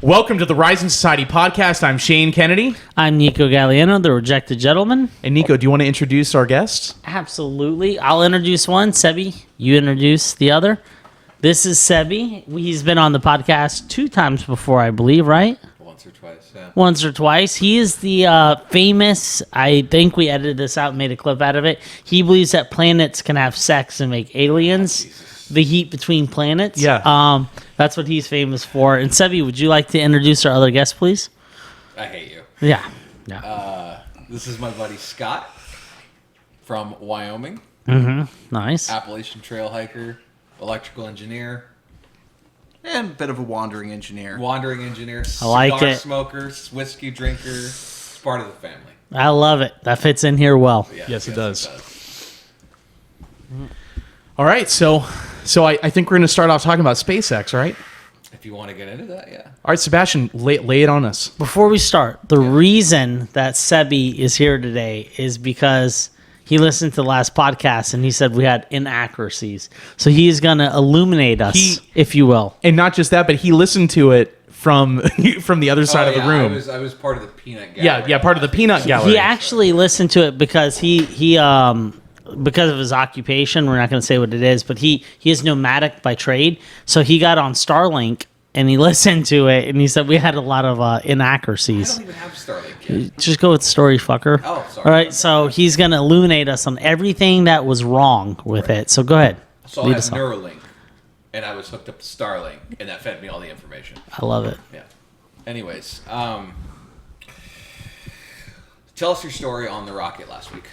Welcome to the Rising Society podcast. I'm Shane Kennedy. I'm Nico Galliano, the rejected gentleman. And Nico, do you want to introduce our guests? Absolutely. I'll introduce one. Sebi, you introduce the other. This is Sebi. He's been on the podcast 2 times before, I believe, right? Once or twice, yeah. Once or twice. He is the famous, I think we edited this out and made a clip out of it. He believes that planets can have sex and make aliens. The heat between planets. Yeah. That's what he's famous for. And Sebi, would you like to introduce our other guest, please? I hate you. Yeah. This is my buddy Scott from Wyoming. Nice. Appalachian Trail hiker, electrical engineer, And a bit of a wandering engineer. I like cigar it. smoker, whiskey drinker. It's part of the family. I love it. That fits in here well. Yes, it does. All right, so I think we're going to start off talking about SpaceX, right? If you want to get into that, yeah. All right, Sebastian, lay it on us. Before we start, the reason that Sebi is here today is because he listened to the last podcast and he said we had inaccuracies. So he's going to illuminate us, if you will. And not just that, but he listened to it from the other side of the room. I was part of the peanut gallery. Yeah, part of the peanut gallery. He actually listened to it because he because of his occupation, we're not going to say what it is, but he is nomadic by trade. So he got on Starlink and he listened to it and he said we had a lot of inaccuracies. I don't even have Starlink yet. Just go with the story, fucker. Oh, sorry. All right, so he's going to illuminate us on everything that was wrong with it. So go ahead. So I have Neuralink, and I was hooked up to Starlink, and that fed me all the information. I love it. Yeah. Anyways, tell us your story on the rocket last week.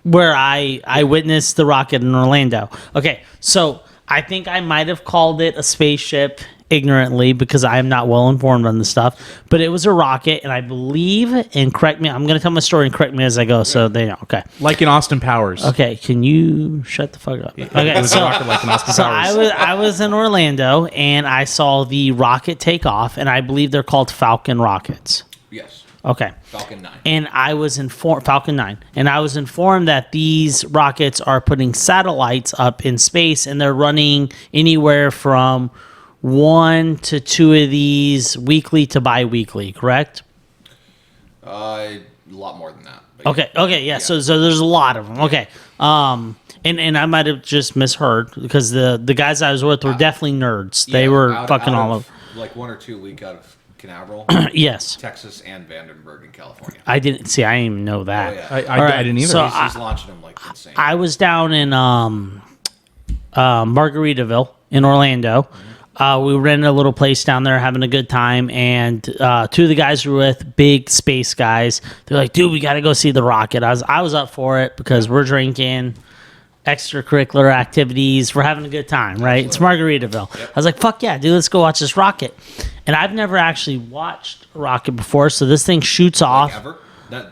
Where I witnessed the rocket in Orlando. Okay, so I think I might have called it a spaceship ignorantly because I am not well informed on this stuff, but it was a rocket, and I believe, and correct me, I'm going to tell my story and correct me as I go, so they know. Okay. Like in Austin Powers. Okay, can you shut the fuck up? Okay, It was a rocket like in Austin so Powers. I was in Orlando, and I saw the rocket take off, and I believe they're called Falcon rockets. Yes. Okay. Falcon 9. And I was informed, Falcon 9, and I was informed that these rockets are putting satellites up in space, and they're running anywhere from 1 to 2 of these weekly to bi-weekly, correct? A lot more than that. But Okay, yeah. So there's a lot of them. Okay. And I might have just misheard because the guys I was with were definitely nerds. They were fucking all over. Like 1 or 2 a week out of Canaveral, Yes. Texas, and Vandenberg in California. I didn't even know that. Oh, yeah. I didn't either. So He's launching them like insane. I was down in Margaritaville in Orlando. We rented a little place down there, having a good time, and 2 of the guys we were with, big space guys. They're like, "Dude, we got to go see the rocket." I was up for it because we're drinking, extracurricular activities. We're having a good time, right? Absolutely. It's Margaritaville. Yep. I was like, "Fuck yeah, dude, let's go watch this rocket." And I've never actually watched a rocket before, so this thing shoots off. Like ever?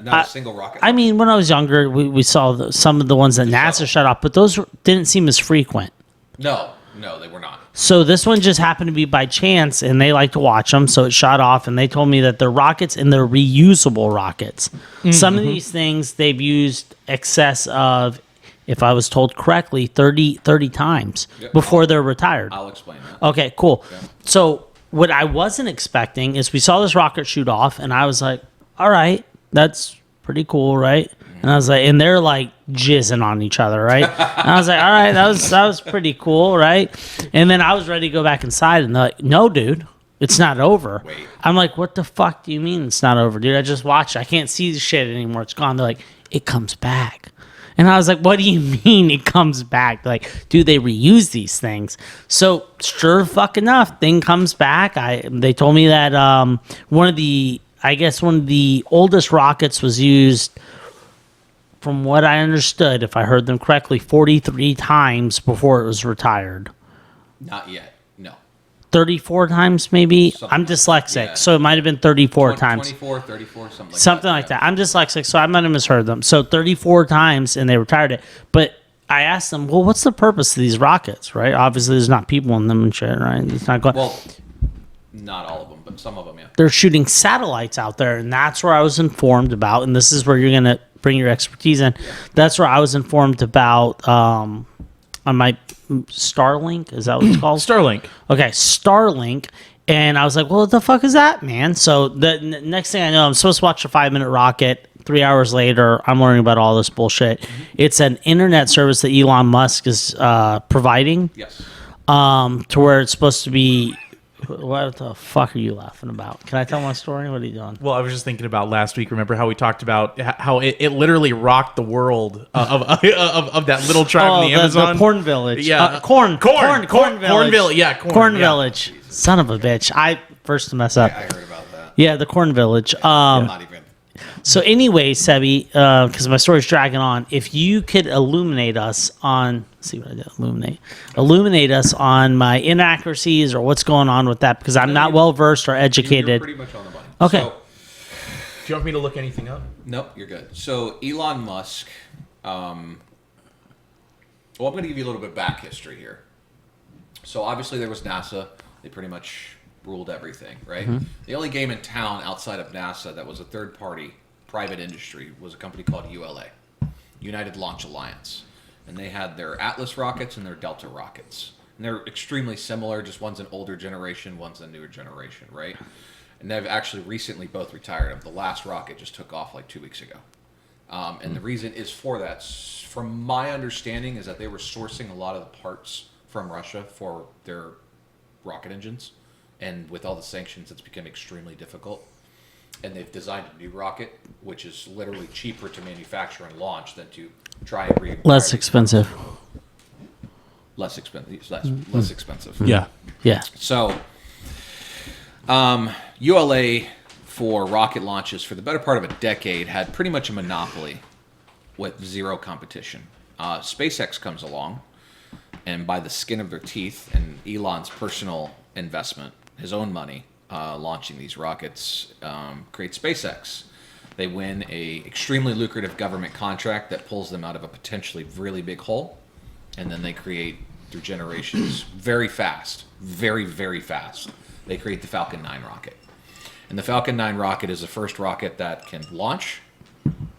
Not a single rocket. I mean, when I was younger, we saw some of the ones that NASA shot off, but those didn't seem as frequent. No, they were not. So this one just happened to be by chance, and they like to watch them, so it shot off, and they told me that they're rockets and they're reusable rockets. Mm-hmm. Some of these things they've used excess of, if I was told correctly, 30 times before they're retired. I'll explain that. Okay, cool. Okay. So what I wasn't expecting is we saw this rocket shoot off, and I was like, all right, that's pretty cool, right? And I was like, and they're like jizzing on each other, right? And I was like, all right, that was pretty cool, right? And then I was ready to go back inside, and they're like, no, dude, it's not over. Wait. I'm like, what the fuck do you mean it's not over, dude? I just watched it. I can't see the shit anymore. It's gone. They're like, it comes back. And I was like, what do you mean it comes back? They're like, do they reuse these things? So sure fuck enough, thing comes back. They told me that one of the oldest rockets was used, from what I understood, if I heard them correctly, 43 times before it was retired. Not yet. No. 34 times, maybe? Something I'm dyslexic, yeah. so it might have been 34 times. 24, 34, something like that. Something like that. I'm dyslexic, so I might have misheard them. So 34 times, and they retired it. But I asked them, well, what's the purpose of these rockets, right? Obviously, there's not people in them and shit, right? It's not going. Well, not all of them, but some of them, yeah. They're shooting satellites out there, and that's where I was informed about, and this is where you're going to bring your expertise in. Yeah. That's where I was informed about on my Starlink. Is that what it's called? Starlink. Okay, Starlink. And I was like, well, what the fuck is that, man? So the next thing I know, I'm supposed to watch a 5-minute rocket. 3 hours later, I'm learning about all this bullshit. It's an internet service that Elon Musk is providing. Yes. To where it's supposed to be. What the fuck are you laughing about? Can I tell my story? What are you doing? Well, I was just thinking about last week. Remember how we talked about how it literally rocked the world of that little tribe in the Amazon? The corn village. Yeah. Corn village. Corn village. Yeah, Corn yeah. village. Son of a bitch. First to mess up. I heard about that. Yeah, the corn village. Not even. So anyway, Sebi, because my story's dragging on, if you could illuminate us on, let's see what I did, illuminate us on my inaccuracies or what's going on with that, because I'm not well versed or You're educated. pretty much on the money. Okay. So, Do you want me to look anything up? nope, you're good. So Elon Musk. Well, I'm going to give you a little bit back history here. So obviously there was NASA. They pretty much ruled everything, right? The only game in town outside of NASA that was a third-party private industry was a company called ULA, United Launch Alliance. And they had their Atlas rockets and their Delta rockets. And they're extremely similar, just one's an older generation, one's a newer generation, right? And they've actually recently both retired. The last rocket just took off like 2 weeks ago. And the reason is for that, from my understanding, is that they were sourcing a lot of the parts from Russia for their rocket engines. And with all the sanctions, it's become extremely difficult. And they've designed a new rocket, which is literally cheaper to manufacture and launch than to try and reacquire. Less expensive. Less expensive. Less expensive. Yeah. Yeah. So, ULA for rocket launches for the better part of a decade had pretty much a monopoly with zero competition. SpaceX comes along, and by the skin of their teeth and Elon's personal investment, his own money, launching these rockets, create SpaceX. They win a extremely lucrative government contract that pulls them out of a potentially really big hole, and then they create, through generations, very fast, very, very fast, they create the Falcon 9 rocket. And the Falcon 9 rocket is the first rocket that can launch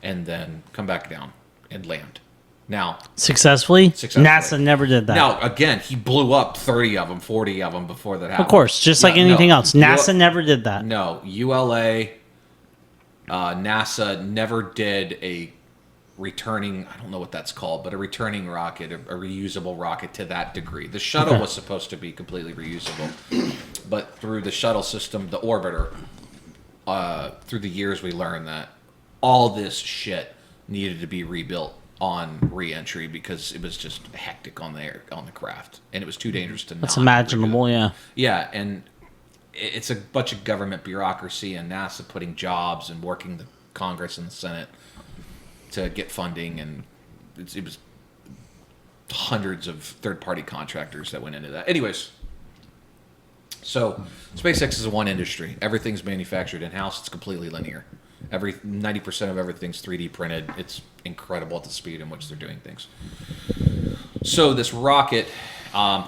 and then come back down and land. Now, Successfully? Successfully. NASA never did that. now again, he blew up 30 of them, 40 of them before that happened. Of course, just like Yeah, anything no. else. NASA never did that. No, ULA, NASA never did a returning, I don't know what that's called, but a returning rocket, a reusable rocket to that degree. The shuttle was supposed to be completely reusable, but through the shuttle system, the orbiter, through the years we learned that all this shit needed to be rebuilt on re-entry because it was just hectic on the craft, and it was too dangerous to That's not imaginable, yeah. yeah, and it's a bunch of government bureaucracy and NASA putting jobs and working the Congress and the Senate to get funding, and it was hundreds of third-party contractors that went into that. Anyways, so SpaceX is one industry. Everything's manufactured in-house. It's completely linear. 90% of everything's 3D printed. It's incredible at the speed in which they're doing things. So this rocket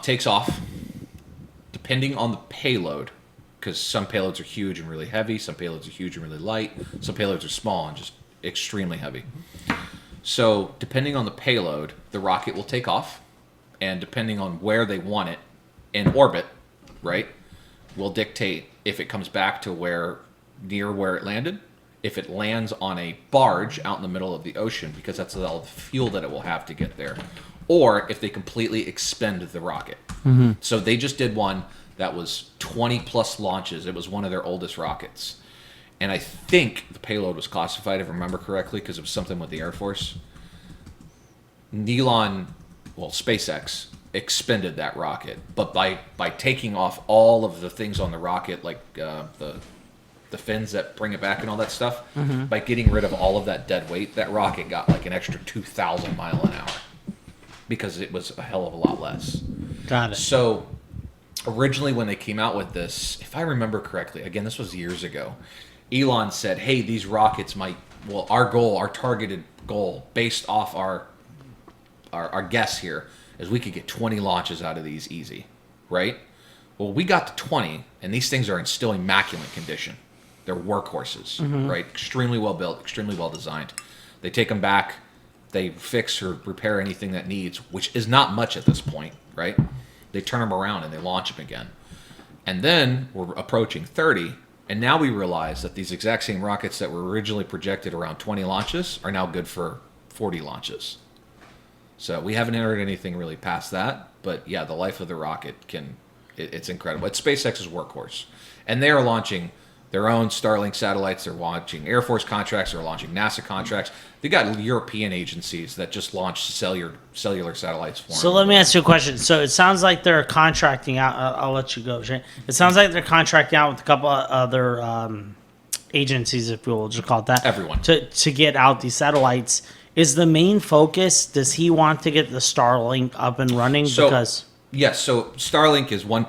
takes off, depending on the payload, because some payloads are huge and really heavy, some payloads are huge and really light, some payloads are small and just extremely heavy. So depending on the payload, the rocket will take off, and depending on where they want it in orbit, right, will dictate if it comes back to near where it landed, if it lands on a barge out in the middle of the ocean, because that's all the fuel that it will have to get there, or if they completely expend the rocket. Mm-hmm. So they just did one that was 20 plus launches. It was one of their oldest rockets. And I think the payload was classified, if I remember correctly, because it was something with the Air Force. SpaceX expended that rocket. But by taking off all of the things on the rocket, like the fins that bring it back and all that stuff, by getting rid of all of that dead weight, that rocket got like an extra 2,000 mile an hour because it was a hell of a lot less. Got it. So originally when they came out with this, if I remember correctly, again, this was years ago, Elon said, hey, these rockets our targeted goal based off our guess here is we could get 20 launches out of these easy, right? Well, we got to 20, and these things are in still immaculate condition. They're workhorses, right? Extremely well built, extremely well designed. They take them back, they fix or repair anything that needs, which is not much at this point, right? They turn them around and they launch them again. And then we're approaching 30, and now we realize that these exact same rockets that were originally projected around 20 launches are now good for 40 launches. So we haven't entered anything really past that, but yeah, the life of the rocket it's incredible. It's SpaceX's workhorse. And they are launching their own Starlink satellites. They're launching Air Force contracts. They're launching NASA contracts. They got European agencies that just launched cellular satellites for them. So let me ask you a question. So it sounds like they're contracting out. I'll let you go, Shane. It sounds like they're contracting out with a couple of other agencies, if we'll just call it that. Everyone. To get out these satellites. Is the main focus, does he want to get the Starlink up and running? Yes, so Starlink is one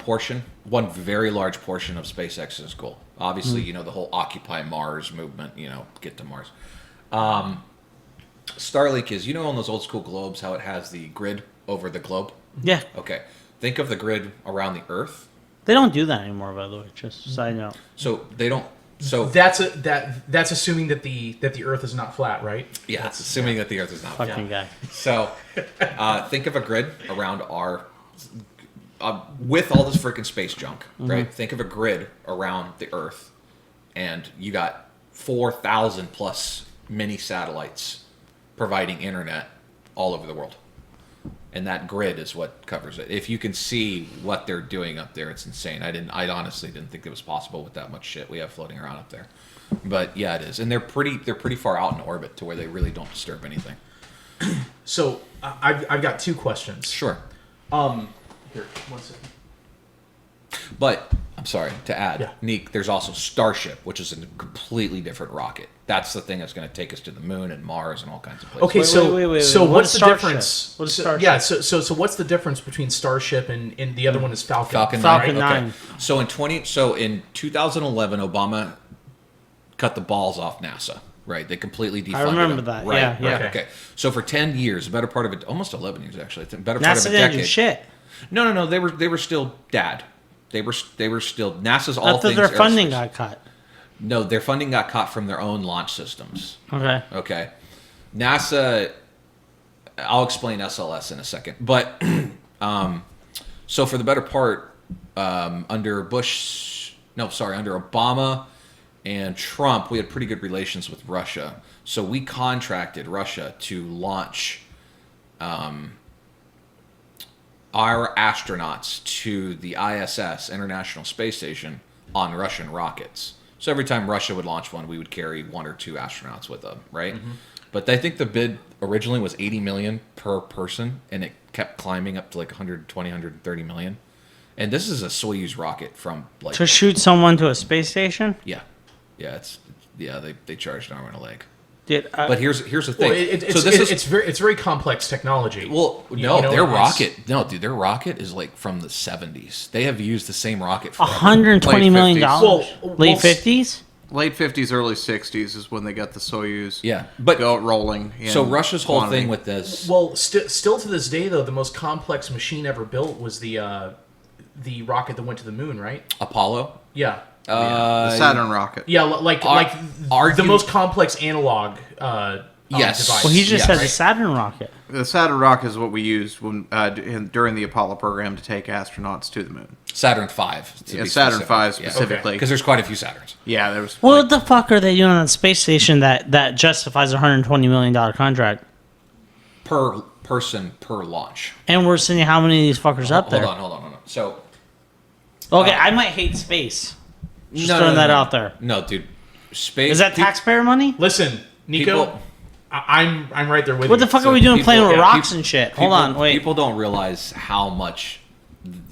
very large portion of SpaceX's goal. Obviously, the whole Occupy Mars movement, get to Mars. Starlink is, on those old school globes, how it has the grid over the globe? Yeah. Okay. Think of the grid around the Earth. They don't do that anymore, by the way, just side note. So they don't. So that's assuming that the Earth is not flat, right? Yeah, that's assuming that the Earth is not flat. Fucking guy. So think of a grid around our... with all this freaking space junk, right? Think of a grid around the Earth, and you got 4,000 plus mini satellites providing internet all over the world. And that grid is what covers it. If you can see what they're doing up there, it's insane. I honestly didn't think it was possible with that much shit we have floating around up there. But yeah, it is. And they're pretty far out in orbit to where they really don't disturb anything. So I've got two questions. Sure. Here, one second. But I'm sorry to add, Yeah. Neek, there's also Starship, which is a completely different rocket. That's the thing that's going to take us to the moon and Mars and all kinds of places. Okay, Wait. so What what's is the Starship? difference? What is Starship? Yeah, so what's the difference between Starship and the other one is Falcon? Falcon Falcon 9. 9. Okay. So in 2011, Obama cut the balls off NASA. Right, they completely defunded them. remember that. Right, Yeah. Okay. So for 10 years, the better part of it, almost 11 years actually, better part NASA of a didn't decade. do shit. No. They were still dad. They were still NASA's all After things. their funding aerospace. got cut. No, their funding got cut from their own launch systems. Okay. Okay. NASA, I'll explain SLS in a second. But, so for the better part, under Obama and Trump, we had pretty good relations with Russia. So we contracted Russia to launch our astronauts to the ISS, International Space Station, on Russian rockets. So every time Russia would launch one, we would carry one or two astronauts with them, right? Mm-hmm. But I think the bid originally was $80 million per person, and it kept climbing up to like $120, $130 million. And this is a Soyuz rocket from like... To shoot someone to a space station? Yeah. They charged an arm and a leg. But here's the thing. Well, it's very complex technology. Well, their rocket is like from the 70s. They have used the same rocket for $120 million. Late 50s? Late 50s, early 60s is when they got the Soyuz. Yeah, but go rolling. So Russia's whole thing with this. Well, still to this day, though, the most complex machine ever built was the rocket that went to the moon, right? Apollo. Yeah. The Saturn rocket. Yeah, the most complex analog yes. device. Well, he just said the Saturn rocket. The Saturn rocket is what we used when during the Apollo program to take astronauts to the moon. Saturn V. Saturn V specifically. Because there's quite a few Saturns. Yeah, there was. What the fuck are they doing on the space station that justifies a $120 million contract? Per person, per launch. And we're sending how many of these fuckers up there? Hold on. So... Okay, I might hate space. Just throwing that out there. No, dude. Space... Is that taxpayer money? Listen, Nico, I'm right there with you. What the fuck are we doing playing with rocks and shit? Hold on, wait. People don't realize how much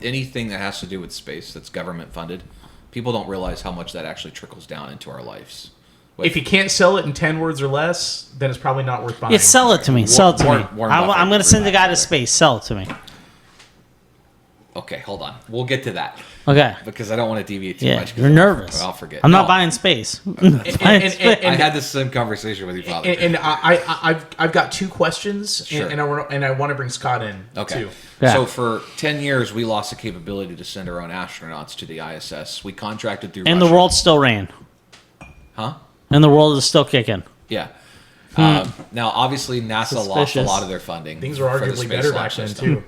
anything that has to do with space that's government funded, people don't realize how much that actually trickles down into our lives. If you can't sell it in 10 words or less, then it's probably not worth buying. Yeah, sell it to me. Sell it to me. Warren I'm going to send the guy to space. Sell it to me. Okay, hold on. We'll get to that. Okay. Because I don't want to deviate too much. You're nervous. I'll forget. I'm not buying space. I had this same conversation with your father. And I've got two questions, Sure. and I want to bring Scott in too. Yeah. So for 10 years, we lost the capability to send our own astronauts to the ISS. We contracted through And Russia. the world still ran. Huh? And the world is still kicking. Yeah. Now, obviously, NASA lost a Suspicious. lot of their funding. Things were for the arguably space better launch back then system. too.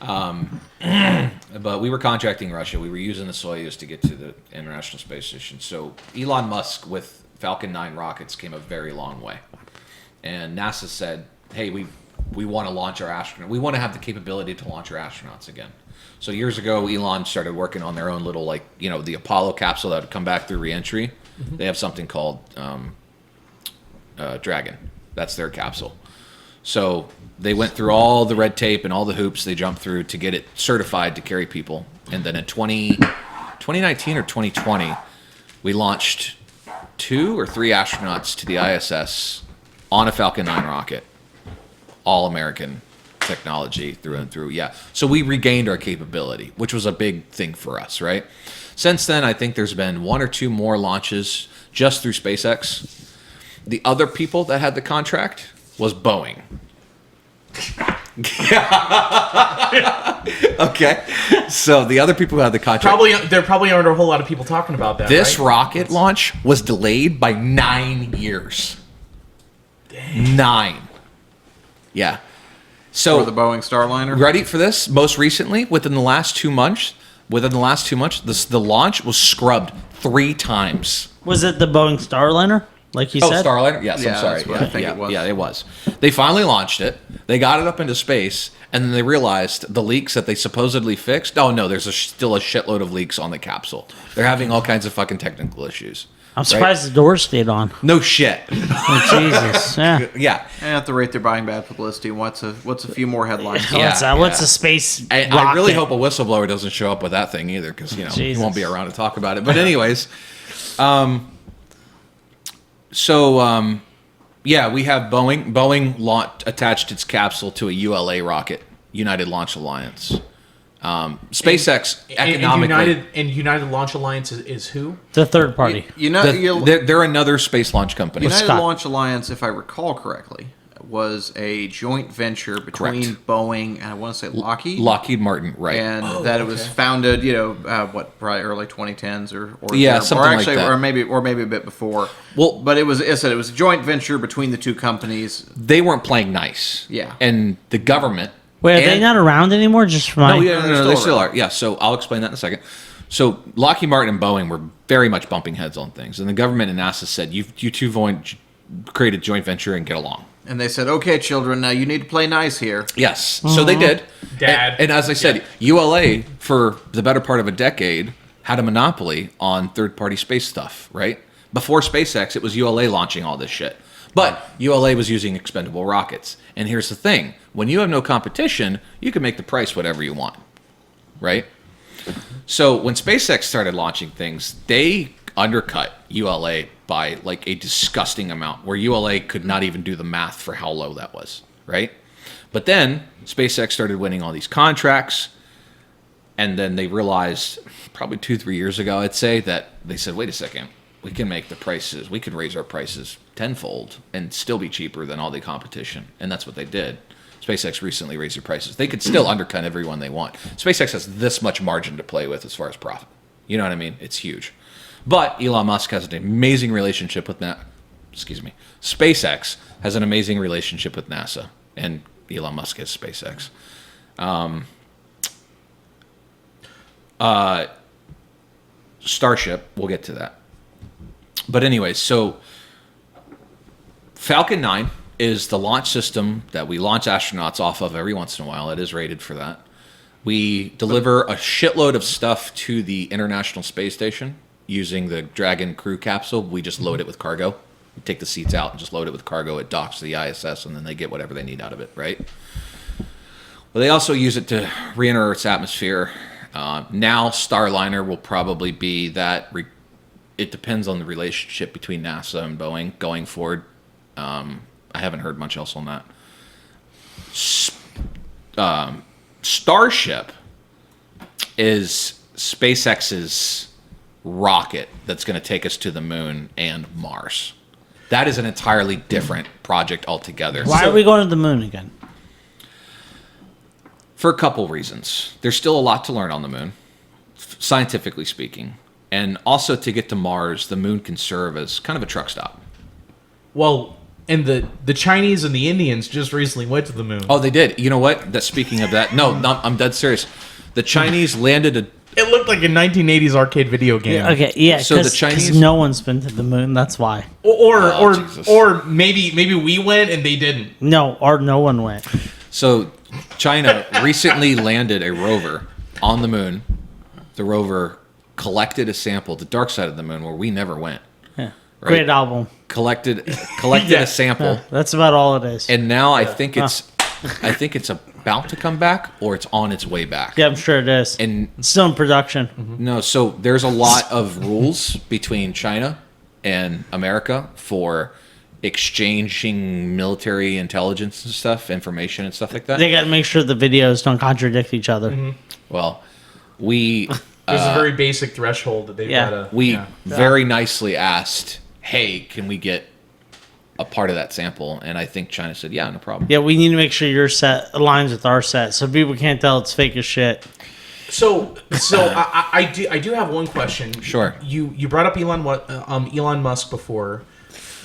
But we were contracting Russia. We were using the Soyuz to get to the International Space Station. So Elon Musk with Falcon 9 rockets came a very long way. And NASA said, hey, we want to launch our astronaut. We want to have the capability to launch our astronauts again. So years ago, Elon started working on their own little, like, you know, the Apollo capsule that would come back through reentry. Mm-hmm. They have something called Dragon. That's their capsule. So they went through all the red tape and all the hoops they jumped through to get it certified to carry people. And then in 2019 or 2020, we launched 2 or 3 astronauts to the ISS on a Falcon 9 rocket. All American technology through and through. Yeah. So we regained our capability, which was a big thing for us, right? Since then, I think there's been 1 or 2 more launches just through SpaceX. The other people that had the contract was Boeing. Okay. So the other people who had the contract. There probably aren't a whole lot of people talking about that. This right? rocket launch was delayed by 9 years. Dang. 9. Yeah. So For the Boeing Starliner. Ready for this? Most recently, within the last 2 months, the launch was scrubbed 3 times. Was it the Boeing Starliner? Like you said? Starliner? Yes, Yeah, I'm sorry. that's what I think it was. Yeah, it was. They finally launched it. They got it up into space, and then they realized the leaks that they supposedly fixed. Oh, no, there's still a shitload of leaks on the capsule. They're having all kinds of fucking technical issues. I'm surprised the door stayed on. No shit. Oh, Jesus. Yeah. Yeah. I have to rate they're buying bad publicity. What's a few more headlines? Yeah. What's a space I really rocket? hope a whistleblower doesn't show up with that thing either, because he Jesus. won't be around to talk about it. But anyways, we have Boeing. Boeing attached its capsule to a ULA rocket, United Launch Alliance. SpaceX economically. And United Launch Alliance is who? The third party. They're another space launch company. United Scott. Launch Alliance, if I recall correctly, was a joint venture between Correct. Boeing and I want to say Lockheed Martin, right? And it was founded, probably early 2010s or something like that, or maybe a bit before. Well, but it was a joint venture between the two companies. They weren't playing nice. Yeah. And the government. Wait, are they not around anymore? Just for my... No, they still are. Yeah, so I'll explain that in a second. So Lockheed Martin and Boeing were very much bumping heads on things, and the government and NASA said, "You two create a joint venture and get along." And they said, "Okay, children, now you need to play nice here." Yes, so they did. Dad. And as I said, ULA for the better part of a decade had a monopoly on third-party space stuff. Right before SpaceX, it was ULA launching all this shit. But ULA was using expendable rockets. And here's the thing. When you have no competition, you can make the price whatever you want. Right? So when SpaceX started launching things, they undercut ULA by like a disgusting amount, where ULA could not even do the math for how low that was. Right? But then SpaceX started winning all these contracts. And then they realized, probably 2-3 years ago, I'd say, that they said, wait a second. We can make the prices, we can raise our prices tenfold and still be cheaper than all the competition. And that's what they did. SpaceX recently raised their prices. They could still undercut everyone they want. SpaceX has this much margin to play with as far as profit. You know what I mean? It's huge. But Elon Musk has an amazing relationship with SpaceX has an amazing relationship with NASA. And Elon Musk has SpaceX. Starship, we'll get to that. But anyway, so Falcon 9 is the launch system that we launch astronauts off of every once in a while. It is rated for that. We deliver a shitload of stuff to the International Space Station using the Dragon crew capsule. We just load it with cargo. We take the seats out and just load it with cargo. It docks to the ISS, and then they get whatever they need out of it, right? Well, they also use it to re-enter Earth's atmosphere. Now Starliner will probably be that... It depends on the relationship between NASA and Boeing going forward. I haven't heard much else on that. Starship is SpaceX's rocket that's going to take us to the moon and Mars. That is an entirely different project altogether. Why are we going to the moon again? For a couple reasons. There's still a lot to learn on the moon, scientifically speaking. And also to get to Mars, the moon can serve as kind of a truck stop. Well, the Chinese and the Indians just recently went to the moon. Oh, they did. You know what? That speaking of that, I'm dead serious. The Chinese landed a. It looked like a 1980s arcade video game. Okay, yeah. So the Because Chinese- no one's been to the moon. That's why. Jesus. Or maybe we went and they didn't. No, or no one went. So China recently landed a rover on the moon. The rover collected a sample, the dark side of the moon, where we never went. Yeah. Right. Great album. Collected Yeah. a sample, Yeah, that's about all it is. and now I think it's about to come back, or it's on its way back. Yeah, I'm sure it is. And It's still in production. no, so there's a lot of rules between China and America for exchanging military intelligence and stuff, information and stuff like that. They got to make sure the videos don't contradict each other. Well, we There's a very basic threshold that they've Yeah. got to. we very nicely asked, "Hey, can we get a part of that sample?" And I think China said, "Yeah, no problem." Yeah, we need to make sure your set aligns with our set so people can't tell it's fake as shit. So I do have one question. Sure. You brought up Elon Musk before,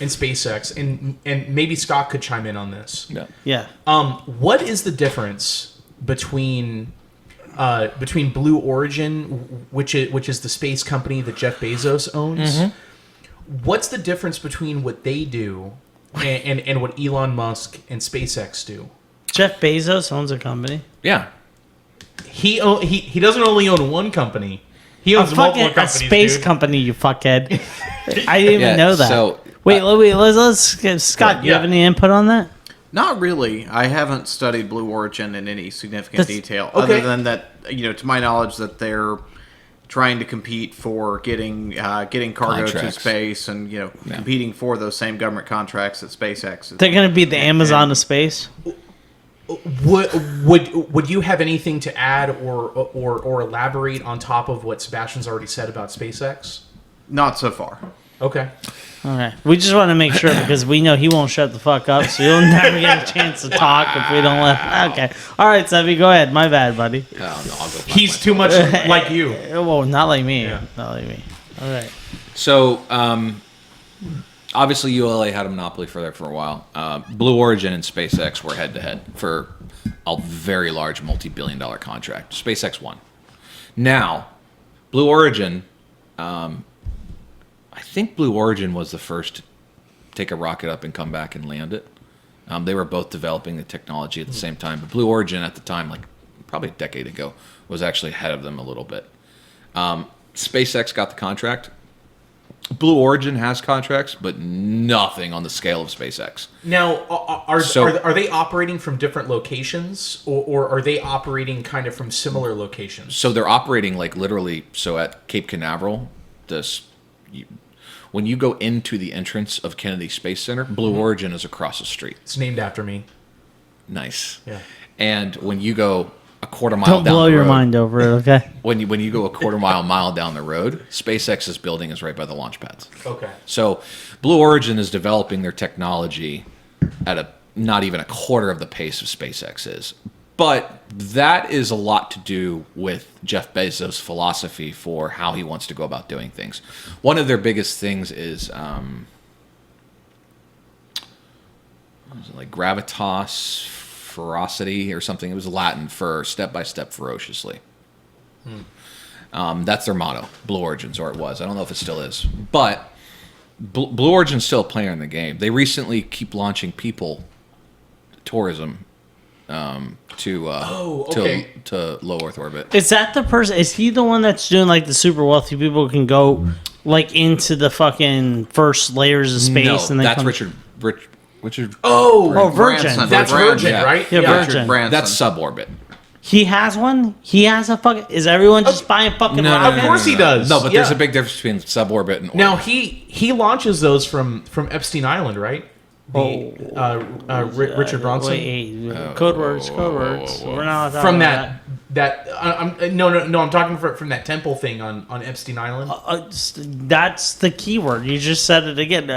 and SpaceX, and maybe Scott could chime in on this. Yeah. Yeah. What is the difference between Blue Origin, which is the space company that Jeff Bezos owns? What's the difference between what they do and what Elon Musk and SpaceX do? Jeff Bezos owns a company. Yeah. He doesn't only own one company. He owns multiple A companies. space dude. company, you fuckhead. I didn't even know that. So wait, let's get Scott. Do you Yeah. have any input on that? Not really. I haven't studied Blue Origin in any significant That's- detail, okay. other than that, to my knowledge, that they're trying to compete for getting cargo to Contracts. space, and competing for those same government contracts that SpaceX is. They're going to be the Amazon of space. Would you have anything to add or elaborate on top of what Sebastian's already said about SpaceX? Not so far. Okay. Okay. We just want to make sure because we know he won't shut the fuck up, so you'll never get a chance to talk if we don't let. Okay. All right, Sebby, go ahead. My bad, buddy. Oh, no, I'll go find He's my too phone. much like you. Well, not like me. Yeah. Not like me. All right. So, obviously, ULA had a monopoly for a while. Blue Origin and SpaceX were head-to-head for a very large multi-billion-dollar contract. SpaceX won. Now, Blue Origin, I think Blue Origin was the first to take a rocket up and come back and land it. They were both developing the technology at the same time, but Blue Origin at the time, like probably a decade ago, was actually ahead of them a little bit. SpaceX got the contract. Blue Origin has contracts, but nothing on the scale of SpaceX. Now, are they operating from different locations, or are they operating kind of from similar locations? So they're operating like literally. So at Cape Canaveral, when you go into the entrance of Kennedy Space Center, Blue Origin is across the street. It's named after me. Nice. Yeah. And when you go a quarter mile Don't down blow the your road, mind over it, okay? when you go a quarter mile down the road, SpaceX's building is right by the launch pads. Okay. So Blue Origin is developing their technology at not even a quarter of the pace of SpaceX is. But that is a lot to do with Jeff Bezos' philosophy for how he wants to go about doing things. One of their biggest things is what was it, like gravitas ferocity or something. It was Latin for step by step ferociously. That's their motto, Blue Origins, or it was. I don't know if it still is. But Blue Origin's still a player in the game. They recently keep launching people tourism to low Earth orbit. Is that the person? Is he the one that's doing like the super wealthy people can go like into the fucking first layers of space? No, and then that's come... Richard. Oh, Virgin. Branson. that's Virgin, Yeah. right? Yeah, Virgin. Richard Branson. That's suborbit. He has one. He has a fucking. Is everyone just buying fucking? No, rockets? Of course he does. No, but Yeah. there's a big difference between suborbit and orbit. Now he launches those from Epstein Island, right? Richard Bronson. Wait, code words. We're not talking From about I'm talking from that temple thing on Epstein Island. that's the keyword. You just said it again.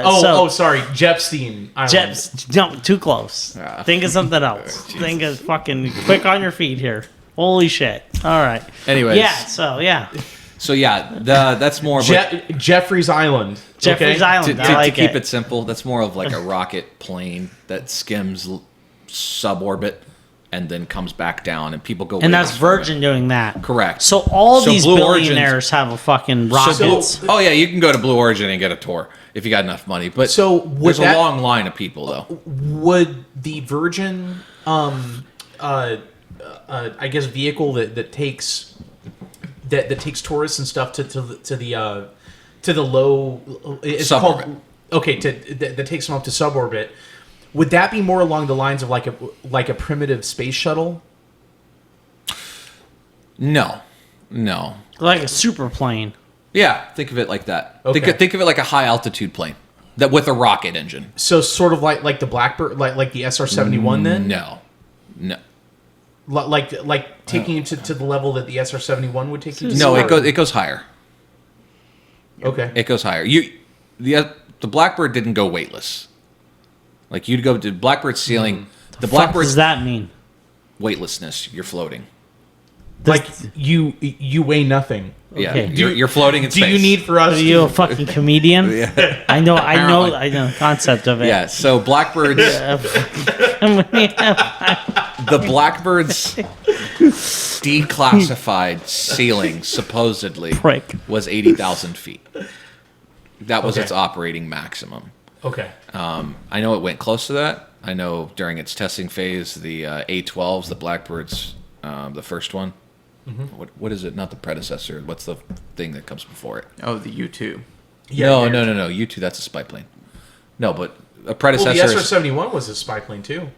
Sorry, Jepstein Island. Jeps, no, too close. Yeah. Think of something else. Think of fucking quick on your feet here. Holy shit! All right. Anyways. Yeah. So yeah. So yeah, that's more of like, Jeffrey's Island. Jeffrey's okay? Island. to I like keep it simple. That's more of like a rocket plane that skims suborbit and then comes back down, and people go. And that's ways from it. Virgin doing that. Correct. So all these Blue Origin's- billionaires have a fucking rockets. Oh yeah, you can go to Blue Origin and get a tour if you got enough money. But So would there's that- a long line of people though. Would the Virgin, I guess, vehicle that takes tourists and stuff to the low, it's Suborbit. called that takes them up to suborbit. Would that be more along the lines of like a primitive space shuttle? No. Like a super plane. Yeah, think of it like that. Okay. Think of it like a high altitude plane that with a rocket engine. So sort of like the Blackbird, like the SR-71 then? No. Like taking you to the level that the SR-71 would take you to? No, Or- it goes higher. Okay. It goes higher. The Blackbird didn't go weightless. Like you'd go to Blackbird's ceiling. The What Blackbird's does that mean? weightlessness. You're floating. Like you weigh nothing. Yeah, Okay. you're floating in Do space. you need for us? Are you a fucking comedian? Yeah. I know Apparently. the concept of it. Yeah. So Blackbird's the Blackbird's declassified ceiling supposedly Prick. was 80,000 feet. That was Okay. its operating maximum. Okay. I know it went close to that. I know during its testing phase, the A-12s, the Blackbirds, the first one. Mm-hmm. What is it? Not the predecessor. What's the thing that comes before it? Oh, the U2. No. yeah. U-2, that's a spy plane. No, but a Well, predecessor the is... SR-71 was a spy plane too.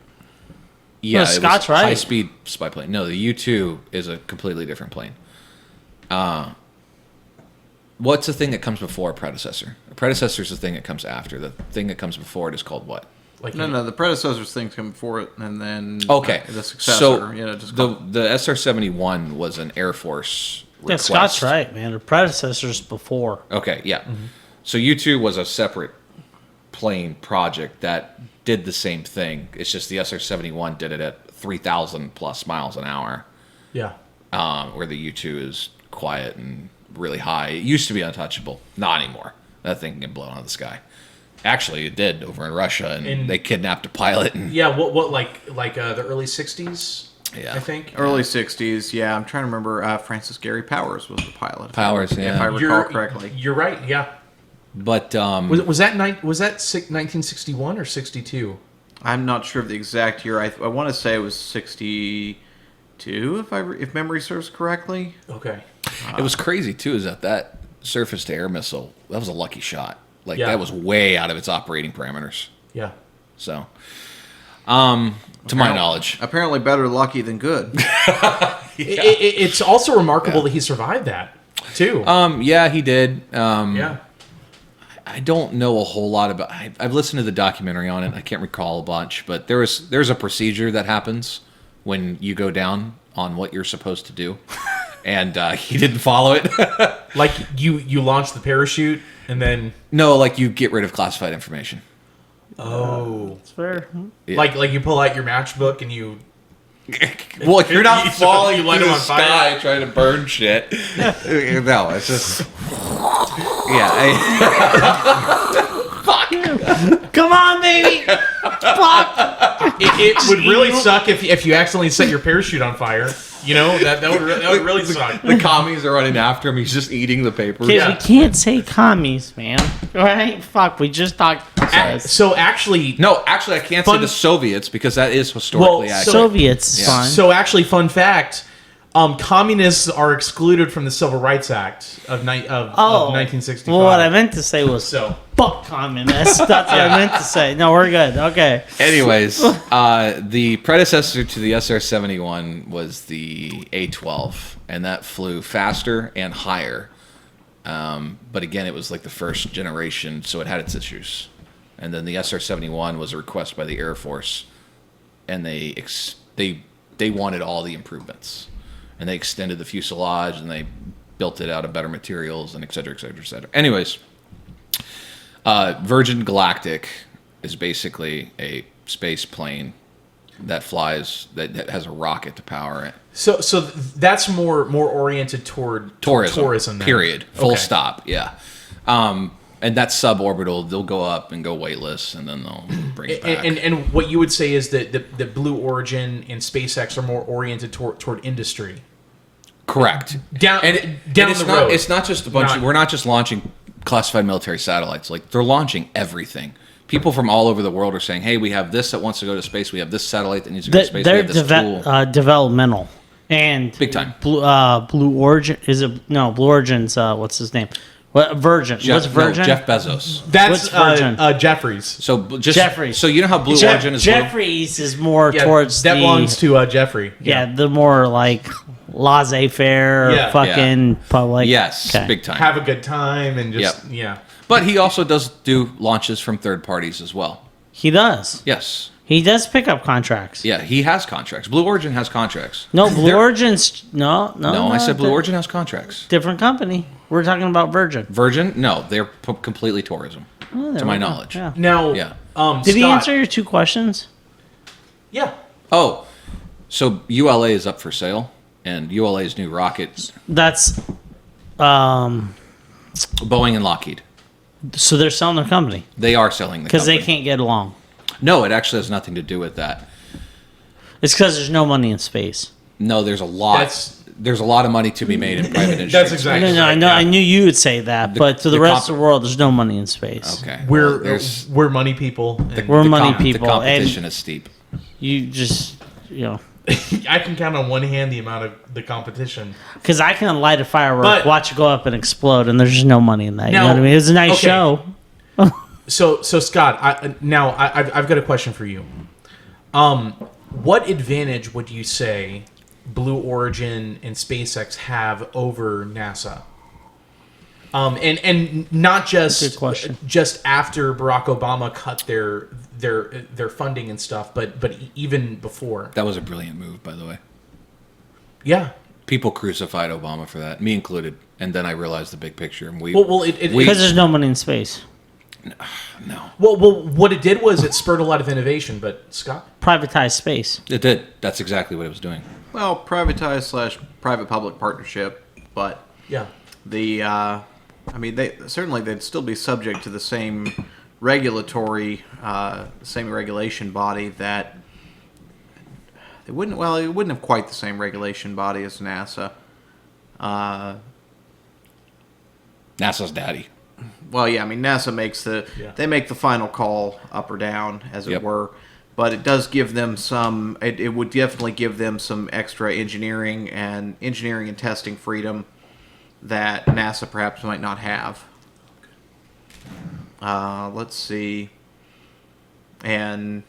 Yeah, No, it was Scott's right. high-speed spy plane. No, the U-2 is a completely different plane. What's the thing that comes before a predecessor? A predecessor is the thing that comes after. The thing that comes before it is called what? Like No, the predecessor's things come before it, and then Okay. the successor. So just the SR-71 was an Air Force Yeah, request. Scott's right, man. The predecessors before. Okay, yeah. So U-2 was a separate plane project that did the same thing. It's just the SR-71 did it at 3,000 plus miles an hour, yeah. where the U-2 is quiet and really high. It used to be untouchable. Not anymore. That thing can get blown out of the sky. Actually, it did over in Russia, and they kidnapped a pilot. And, Yeah, what like the early 60s, Yeah. I think. early 60s, yeah. I'm trying to remember. Francis Gary Powers was the pilot. Powers, If yeah. I recall correctly. You're right, yeah. But Was that 1961 or 62? I'm not sure of the exact year. I want to say it was 62, if memory serves correctly. Okay. it was crazy, too, is that surface-to-air missile, that was a lucky shot. Like, Yeah. that was way out of its operating parameters. Yeah. So, to my knowledge. Apparently better lucky than good. It's also remarkable that he survived that too. Yeah, he did. Yeah. I don't know a whole lot about. I've listened to the documentary on it. I can't recall a bunch, but there's a procedure that happens when you go down on what you're supposed to do, and he didn't follow it. Like you launch the parachute and then No, like you get rid of classified information. It's fair. Yeah. like you pull out your matchbook and you Well, you're not You falling light through him the on fire. sky trying to burn shit. No, it's just yeah. Come on, baby. Fuck. it would really suck if you accidentally set your parachute on fire. You know that would really suck. The commies are running after him. He's just eating the papers. Kids, Yeah. we can't say commies, man. All right? Fuck, we just talked. So actually, No, actually, I can't say Fun- the Soviets because that is historically Well, accurate. Soviets is Yeah. fine. so actually, fun fact: communists are excluded from the Civil Rights Act of 1965. Well, what I meant to say was So fuck communists. That's what I meant to say. No, we're good. Okay. Anyways, the predecessor to the SR-71 was the A-12, and that flew faster and higher. But again, it was like the first generation, so it had its issues. And then the SR-71 was a request by the Air Force, and they wanted all the improvements. And they extended the fuselage, and they built it out of better materials, and et cetera, et cetera, et cetera. Anyways, Virgin Galactic is basically a space plane that flies that has a rocket to power it. So that's more oriented toward tourism then. Period. Full Okay. stop. Yeah. And that's suborbital. They'll go up and go weightless, and then they'll bring it back. And what you would say is that the Blue Origin and SpaceX are more oriented toward industry. Correct. Down it's the not, road. It's not just a bunch. We're not just launching classified military satellites. Like, they're launching everything. People from all over the world are saying, "Hey, we have this that wants to go to space. We have this satellite that needs to go to space. We They're have this tool." developmental and Big time. Blue Origin Blue Origin's what's his name? What Virgin? What's Virgin? No, Jeff Bezos. That's What's Virgin? Jeffries. So just Jeffries. So you know how Blue Origin is. Jeffries is more Yeah, towards that the belongs to Jeffrey. the more like laissez-faire, Yeah. fucking public. Yes, Okay. big time. Have a good time and just Yep. yeah. But he also does do launches from third parties as well. He does. Yes. He does pick up contracts. Yeah, he has contracts. Blue Origin has contracts. No, Blue Origin's no. No, I said Blue Origin has contracts. Different company. We're talking about Virgin. Virgin? No, they're completely tourism, Oh, there to my we go. knowledge. Yeah. Now, Yeah. Did he Scott- answer your two questions? Yeah. Oh, so ULA is up for sale, and ULA's new rocket, That's Boeing and Lockheed, so they're selling their company they are selling the because they company. can't get along. No, it actually has nothing to do with that. It's because there's no money in space. No, there's a lot. There's a lot of money to be made in private industry. That's exactly No, I know. right, I yeah. knew you would say that, but to the the rest of the world, there's no money in space. Okay. Well, there's We're money people. and We're the money The people, competition and is steep. you just I can count on one hand the amount of the competition. because I can light a firework, But- watch it go up and explode, and there's just no money in that. You Now- know what I mean? It was a nice okay. show. So Scott, I've got a question for you. What advantage would you say Blue Origin and SpaceX have over NASA? And not just Good question. just after Barack Obama cut their funding and stuff, but even before. That was a brilliant move, by the way. Yeah. People crucified Obama for that, me included. And then I realized the big picture, and Because there's no money in space. no, well, what it did was it spurred a lot of innovation. But Scott, Privatized space. it did. That's exactly what it was doing. Well, privatized / private-public partnership, but yeah, the they'd still be subject to the same regulatory, same regulation body that it wouldn't have quite the same regulation body as NASA. NASA's daddy. Well, yeah, I mean NASA makes they make the final call up or down, as it Yep. were. But it does give them some. It would definitely give them some extra engineering and testing freedom that NASA perhaps might not have. Let's see. And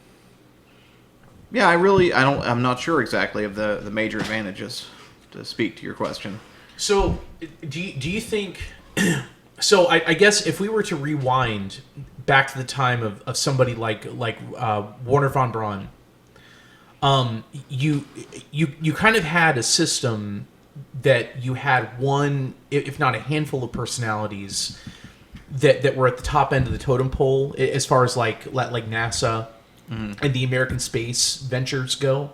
yeah, I'm not sure exactly of the major advantages, to speak to your question. So, do you think? So, I guess if we were to rewind back to the time of somebody like Warner von Braun, you kind of had a system that you had one, if not a handful of personalities that were at the top end of the totem pole as far as like NASA and the American space ventures go,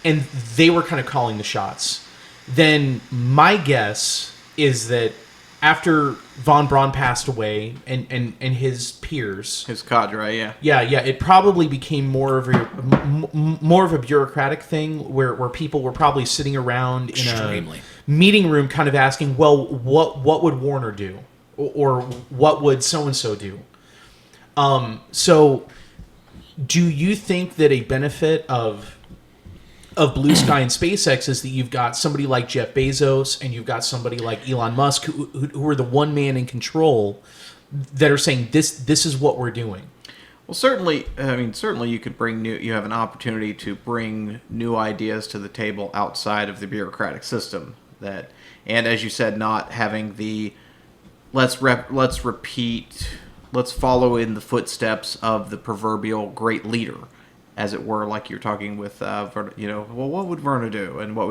and they were kind of calling the shots. Then my guess is that after von Braun passed away and his peers, His cadre, yeah. yeah, it probably became more of a bureaucratic thing where people were probably sitting around in Extremely. a meeting room, kind of asking, well, what would Warner do, or what would so and so do? So, do you think that a benefit of Blue Sky and SpaceX is that you've got somebody like Jeff Bezos and you've got somebody like Elon Musk who are the one man in control that are saying this is what we're doing? Well, certainly you could you have an opportunity to bring new ideas to the table outside of the bureaucratic system and as you said, not having the let's follow in the footsteps of the proverbial great leader, as it were, like you're talking with, what would Werner do, and what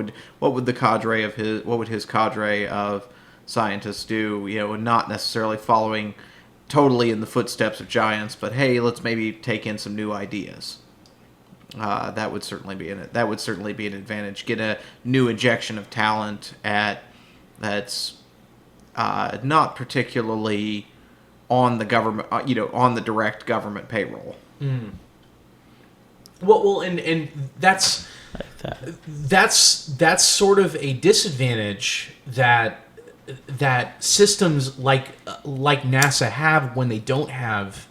would his cadre of scientists do, and not necessarily following totally in the footsteps of giants, but hey, let's maybe take in some new ideas. that would certainly be an advantage. Get a new injection of talent that's not particularly on the government, on the direct government payroll. Well, and that's that's sort of a disadvantage that systems like NASA have when they don't have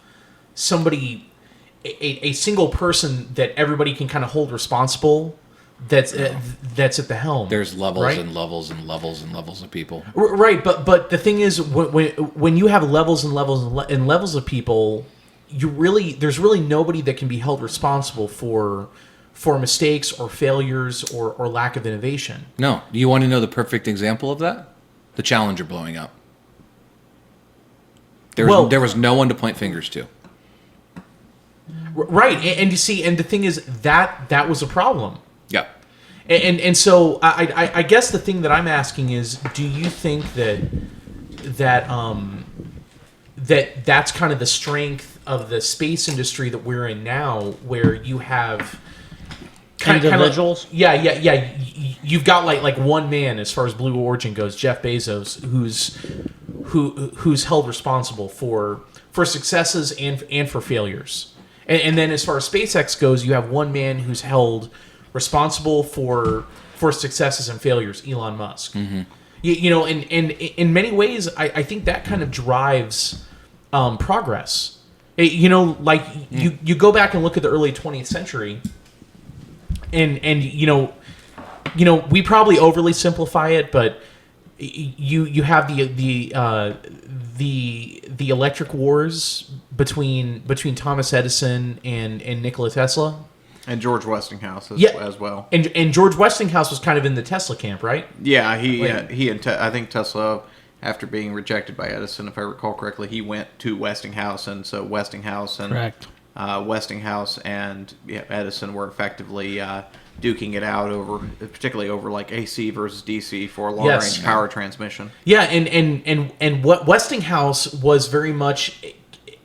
somebody, a single person that everybody can kind of hold responsible. That's at the helm. There's levels, right? and levels and levels and levels of people. Right, but the thing is, when you have levels and levels and levels of people, there's really nobody that can be held responsible for mistakes or failures or lack of innovation. No, you want to know the perfect example of that? The Challenger blowing up. There was no one to point fingers to. Right, and you see, and the thing is that was a problem. Yeah. And so I guess the thing that I'm asking is, do you think that's kind of the strength of the space industry that we're in now, where you have individuals? Yeah. You've got like one man as far as Blue Origin goes, Jeff Bezos, who's held responsible for successes and for failures, and then as far as SpaceX goes, you have one man who's held responsible for successes and failures, Elon Musk. Mm-hmm. And in many ways, I think that kind of drives progress. You go back and look at the early 20th century, and we probably overly simplify it, but you have the electric wars between Thomas Edison and Nikola Tesla. And George Westinghouse as well. And George Westinghouse was kind of in the Tesla camp, right? Yeah, I think Tesla, after being rejected by Edison, if I recall correctly, he went to Westinghouse, and so Westinghouse and Edison were effectively duking it out particularly over like AC versus DC for long range power transmission. Yeah, and what Westinghouse was very much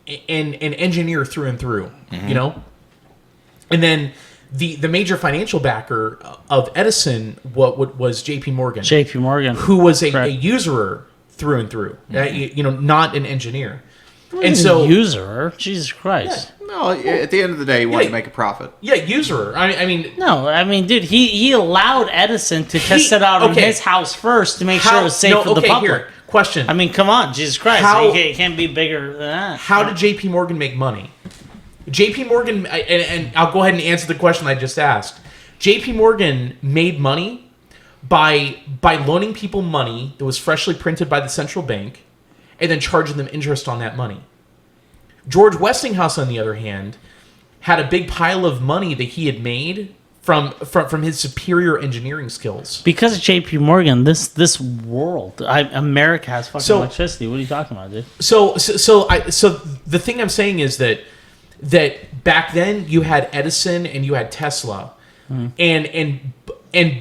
an engineer through and through, Mm-hmm. And then the major financial backer of Edison was J.P. Morgan. J.P. Morgan, who was a usurer through and through, not an engineer. And so usurer, Jesus Christ. Yeah. No, at the end of the day, he wanted to make a profit. Yeah, usurer. I mean, dude, he allowed Edison to test it out in his house first to make sure it was safe for the public. Here, question. I mean, come on, Jesus Christ, it can't be bigger than that. How did J.P. Morgan make money? J.P. Morgan, and I'll go ahead and answer the question I just asked. J.P. Morgan made money by loaning people money that was freshly printed by the central bank, and then charging them interest on that money. George Westinghouse, on the other hand, had a big pile of money that he had made from his superior engineering skills. Because of J.P. Morgan, this world, America has fucking electricity. What are you talking about, dude? So the thing I'm saying is that back then you had Edison and you had Tesla, and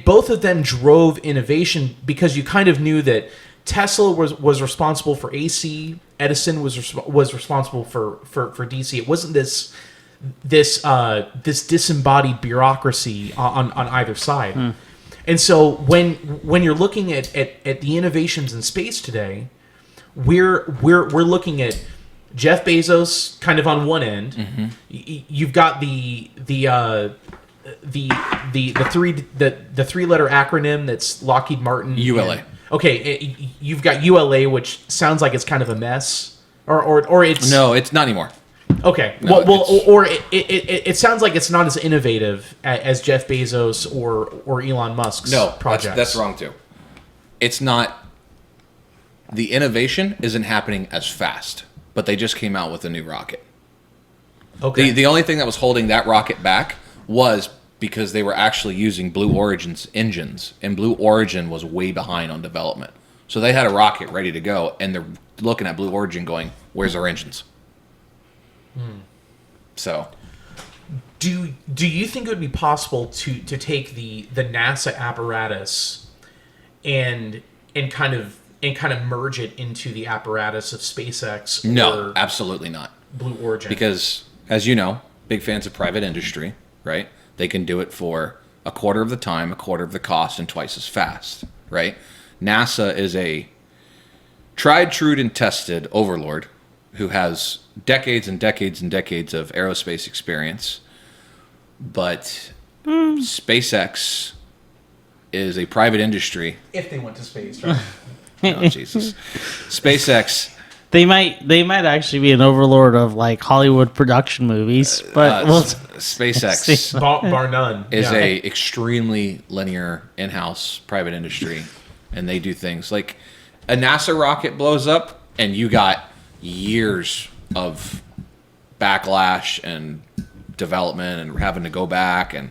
both of them drove innovation because you kind of knew that Tesla was responsible for AC, Edison was responsible for DC. It wasn't this disembodied bureaucracy on either side. And so when you're looking at the innovations in space today, we're looking at Jeff Bezos kind of on one end. Mm-hmm. You've got the 3-letter acronym that's Lockheed Martin. ULA. You've got ULA, which sounds like it's kind of a mess, or it's no, it's not anymore. Okay, no, it sounds like it's not as innovative as Jeff Bezos or Elon Musk's projects. That's wrong too. It's not. The innovation isn't happening as fast, but they just came out with a new rocket. Okay. The only thing that was holding that rocket back was because they were actually using Blue Origin's engines, and Blue Origin was way behind on development. So they had a rocket ready to go, and they're looking at Blue Origin going, where's our engines? So, do you think it would be possible to take the NASA apparatus and kind of merge it into the apparatus of SpaceX? No, absolutely not. Blue Origin. Because, as you know, big fans of private industry, right? They can do it for a quarter of the time, a quarter of the cost, and twice as fast, right? NASA is a tried, true, and tested overlord who has decades and decades and decades of aerospace experience. But SpaceX is a private industry. If they went to space, right? Oh, Jesus. SpaceX... They might actually be an overlord of like Hollywood production movies, but SpaceX bar none is a extremely linear in-house private industry, and they do things like a NASA rocket blows up, and you got years of backlash and development, and having to go back and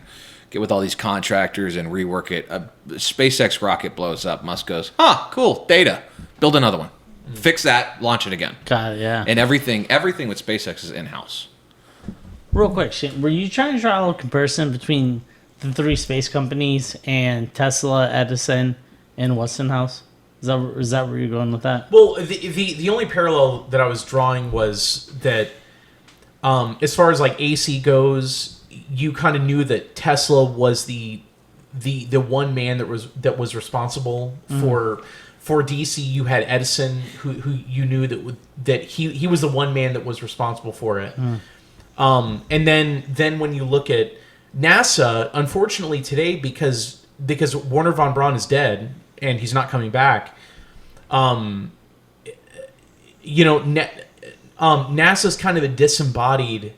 get with all these contractors and rework it. A SpaceX rocket blows up. Musk goes, cool, data, build another one. Fix that, launch it again. God, yeah. And everything with SpaceX is in-house. Real quick, Shane, were you trying to draw a little comparison between the three space companies and Tesla, Edison, and Westinghouse? Is that where you're going with that? Well, the only parallel that I was drawing was that as far as like AC goes, you kind of knew that Tesla was the one man that was responsible for DC. You had Edison, who you knew that he was the one man that was responsible for it. And then when you look at NASA, unfortunately today, because Wernher von Braun is dead and he's not coming back, NASA's kind of a disembodied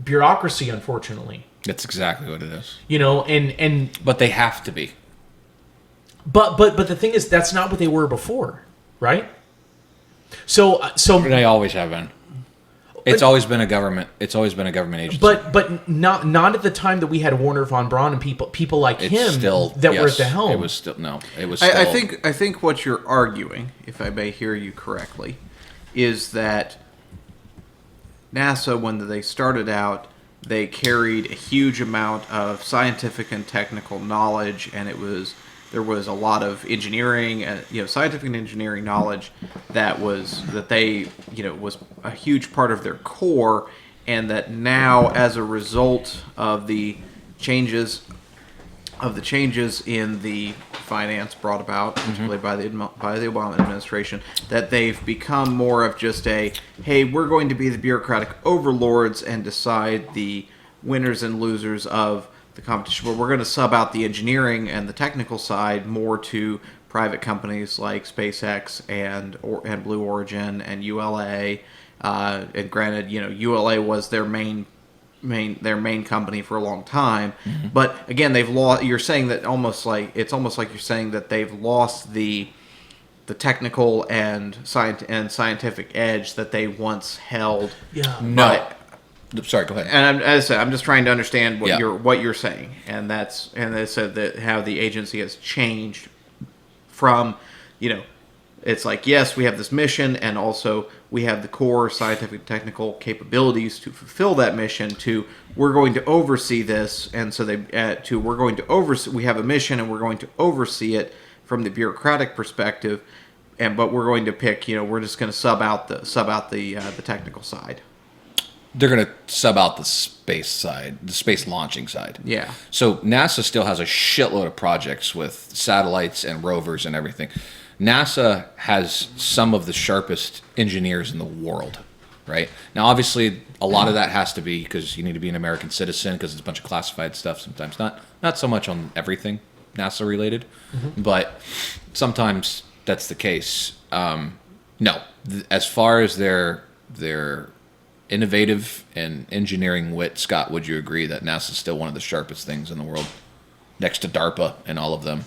bureaucracy, unfortunately. That's exactly what it is. But they have to be. But the thing is, that's not what they were before, right? So they always have been. It's always been a government. It's always been a government agency. But not at the time that we had Wernher von Braun and people like him were at the helm. It was still no. It was. Still, I think what you're arguing, if I may hear you correctly, is that NASA, when they started out, they carried a huge amount of scientific and technical knowledge, and there was a lot of engineering, scientific and engineering knowledge that they was a huge part of their core, and that now, as a result of the changes in the finance brought about, particularly by the Obama administration, that they've become more of just hey, we're going to be the bureaucratic overlords and decide the winners and losers of the competition, but we're going to sub out the engineering and the technical side more to private companies like SpaceX and Blue Origin and ULA. And granted, ULA was their main company for a long time. But again, they've lost. You're saying that almost like you're saying that they've lost the technical and scientific edge that they once held. Yeah. No. Sorry, go ahead. And as I said, I'm just trying to understand what you're saying, and they said that how the agency has changed from, it's like, yes, we have this mission, and also we have the core scientific technical capabilities to fulfill that mission. To we're going to oversee this, and so we're going to oversee. We have a mission, and we're going to oversee it from the bureaucratic perspective, but we're going to pick. We're just going to sub out the technical side. They're going to sub out the space side, the space launching side. Yeah. So NASA still has a shitload of projects with satellites and rovers and everything. NASA has some of the sharpest engineers in the world, right? Now, obviously, a lot of that has to be because you need to be an American citizen because it's a bunch of classified stuff sometimes. Not so much on everything NASA related, but sometimes that's the case. No, as far as their innovative and engineering wit, Scott, would you agree that NASA is still one of the sharpest things in the world, next to DARPA and all of them?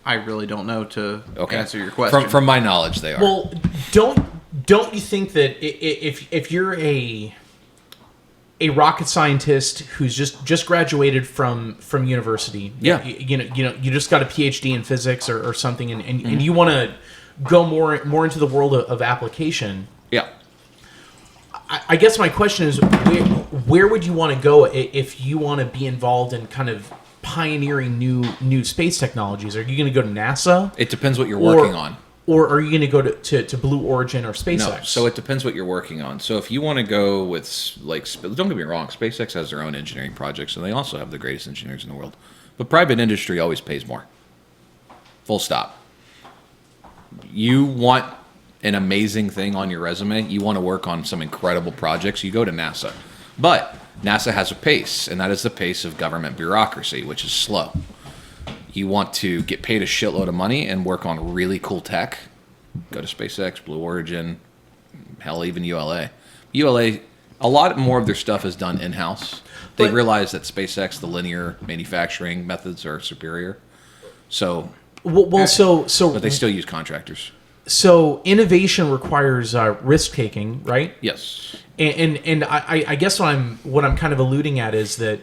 I really don't know to answer your question. From my knowledge, they are. Well, don't you think that if you're a rocket scientist who's just graduated from university, you just got a PhD in physics or something, and you want to go more into the world of application? Yeah. I guess my question is, where would you want to go if you want to be involved in kind of pioneering new space technologies? Are you going to go to NASA? It depends what you're working on. or are you going to go to Blue Origin or SpaceX? No, so it depends what you're working on. So if you want to go with, like, don't get me wrong, SpaceX has their own engineering projects, and they also have the greatest engineers in the world. But private industry always pays more. Full stop. You want an amazing thing on your resume, you want to work on some incredible projects, you go to NASA. But NASA has a pace, and that is the pace of government bureaucracy, which is slow. You want to get paid a shitload of money and work on really cool tech, go to SpaceX, Blue Origin, hell, even ULA. ULA, a lot more of their stuff is done in-house. They realize that SpaceX, the linear manufacturing methods are superior. So, but they still use contractors. So innovation requires risk taking, right? Yes. And I guess what I'm kind of alluding at is that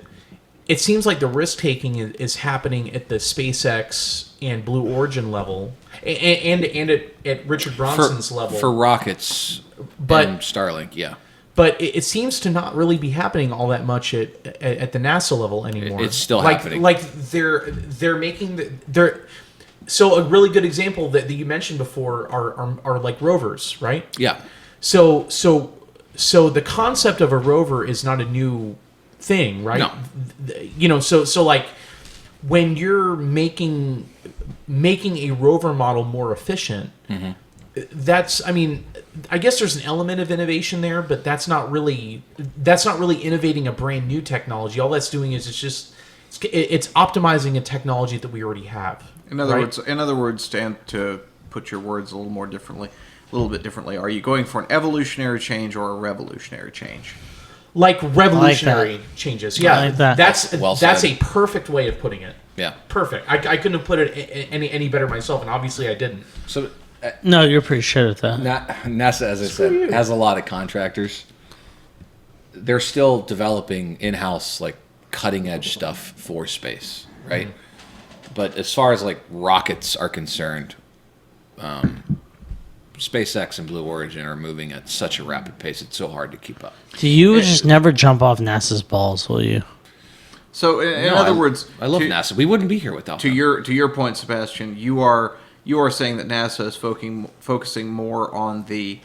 it seems like the risk taking is happening at the SpaceX and Blue Origin level, and at Richard Branson's level for rockets, and Starlink, yeah. But it seems to not really be happening all that much at the NASA level anymore. It's still happening. Like they're making so a really good example that you mentioned before are like rovers, right? Yeah. So the concept of a rover is not a new thing, right? No. So like when you're making a rover model more efficient, that's, I mean, I guess there's an element of innovation there, but that's not really innovating a brand new technology. All that's doing is it's optimizing a technology that we already have. In other words, to put your words a little bit differently, are you going for an evolutionary change or a revolutionary change? Like revolutionary changes. Yeah, like that. That's a perfect way of putting it. Yeah. Perfect. I couldn't have put it any better myself, and obviously I didn't. So No, you're pretty sure of that. NASA, as I said, has a lot of contractors. They're still developing in-house, like, cutting-edge stuff for space, right? But as far as, like, rockets are concerned, SpaceX and Blue Origin are moving at such a rapid pace, it's so hard to keep up. Do you just never jump off NASA's balls, will you? So, in other words... I love NASA. We wouldn't be here without them. To your point, Sebastian, you are saying that NASA is focusing more on the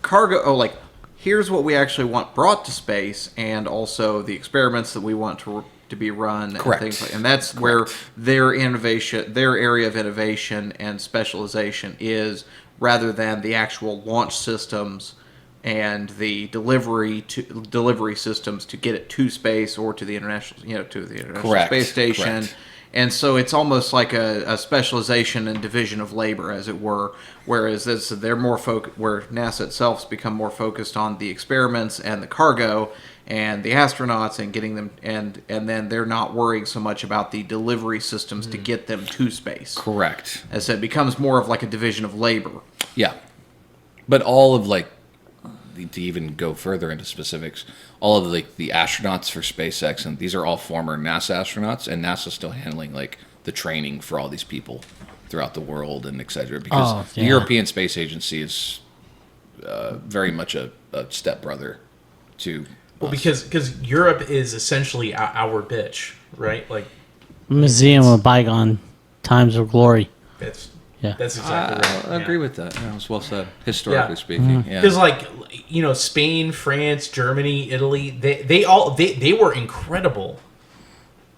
cargo... Oh, like, here's what we actually want brought to space, and also the experiments that we want to be run. Correct. And things like, and that's where their area of innovation and specialization is, rather than the actual launch systems and the delivery systems to get it to space or to the international Space Station. Correct. And so it's almost like a specialization and division of labor, as it were. Whereas they're more where NASA itself's become more focused on the experiments and the cargo and the astronauts and getting them, and then they're not worrying so much about the delivery systems to get them to space. Correct. As I said, it becomes more of like a division of labor. Yeah. But all of, like, to even go further into specifics, all of the astronauts for SpaceX, and these are all former NASA astronauts, and NASA's still handling, like, the training for all these people throughout the world and et cetera, because the European Space Agency is very much a stepbrother to Well, because Europe is essentially our bitch, right? Like Museum of bygone times of glory. that's Yeah. that's exactly right. I agree with that. That was well said, historically Yeah. speaking. Yeah. Because like Spain, France, Germany, Italy, they were incredible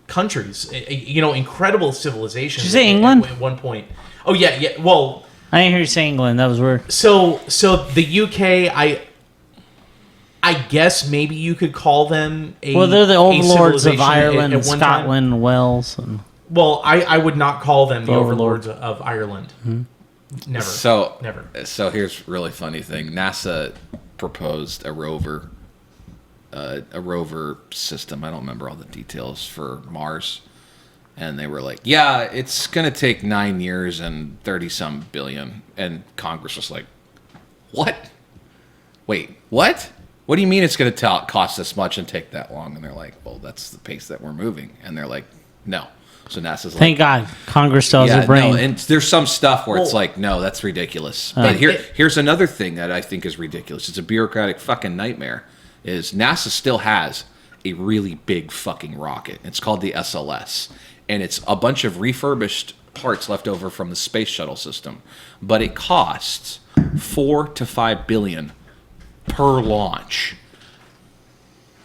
countries. Incredible civilizations. Did you say England? At one point? Oh yeah. Well, I didn't hear you say England. That was weird. so the UK, I guess maybe you could call them a Well, they're the a overlords of civilization Ireland, at one time. Scotland, and Wales. And Well, I would not call them the Overlord. overlords of Ireland. Never. Never. So here's a really funny thing. NASA proposed a rover system. I don't remember all the details for Mars, and they were like, "Yeah, it's gonna take 9 years and 30-some billion." And Congress was like, "What? Wait, what? What do you mean it's gonna cost this much and take that long?" And they're like, "Well, that's the pace that we're moving." And they're like, "No." So NASA's like, thank God Congress still has a brain. no, and there's some stuff where it's like, no, that's ridiculous. But here's another thing that I think is ridiculous. It's a bureaucratic fucking nightmare. Is NASA still has a really big fucking rocket. It's called the SLS, and it's a bunch of refurbished parts left over from the space shuttle system, but it costs $4 to $5 billion per launch.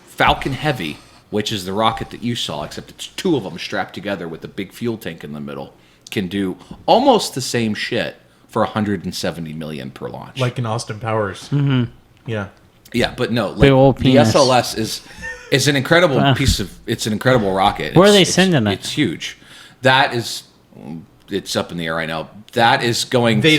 Falcon Heavy, which is the rocket that you saw, except it's two of them strapped together with a big fuel tank in the middle, can do almost the same shit for $170 million per launch. Like in Austin Powers. Mm-hmm. Yeah. Yeah, but no, Big old the penis. SLS is an incredible piece of. It's an incredible rocket. Where are they sending it? It's huge. That is, it's up in the air right now. That is going. They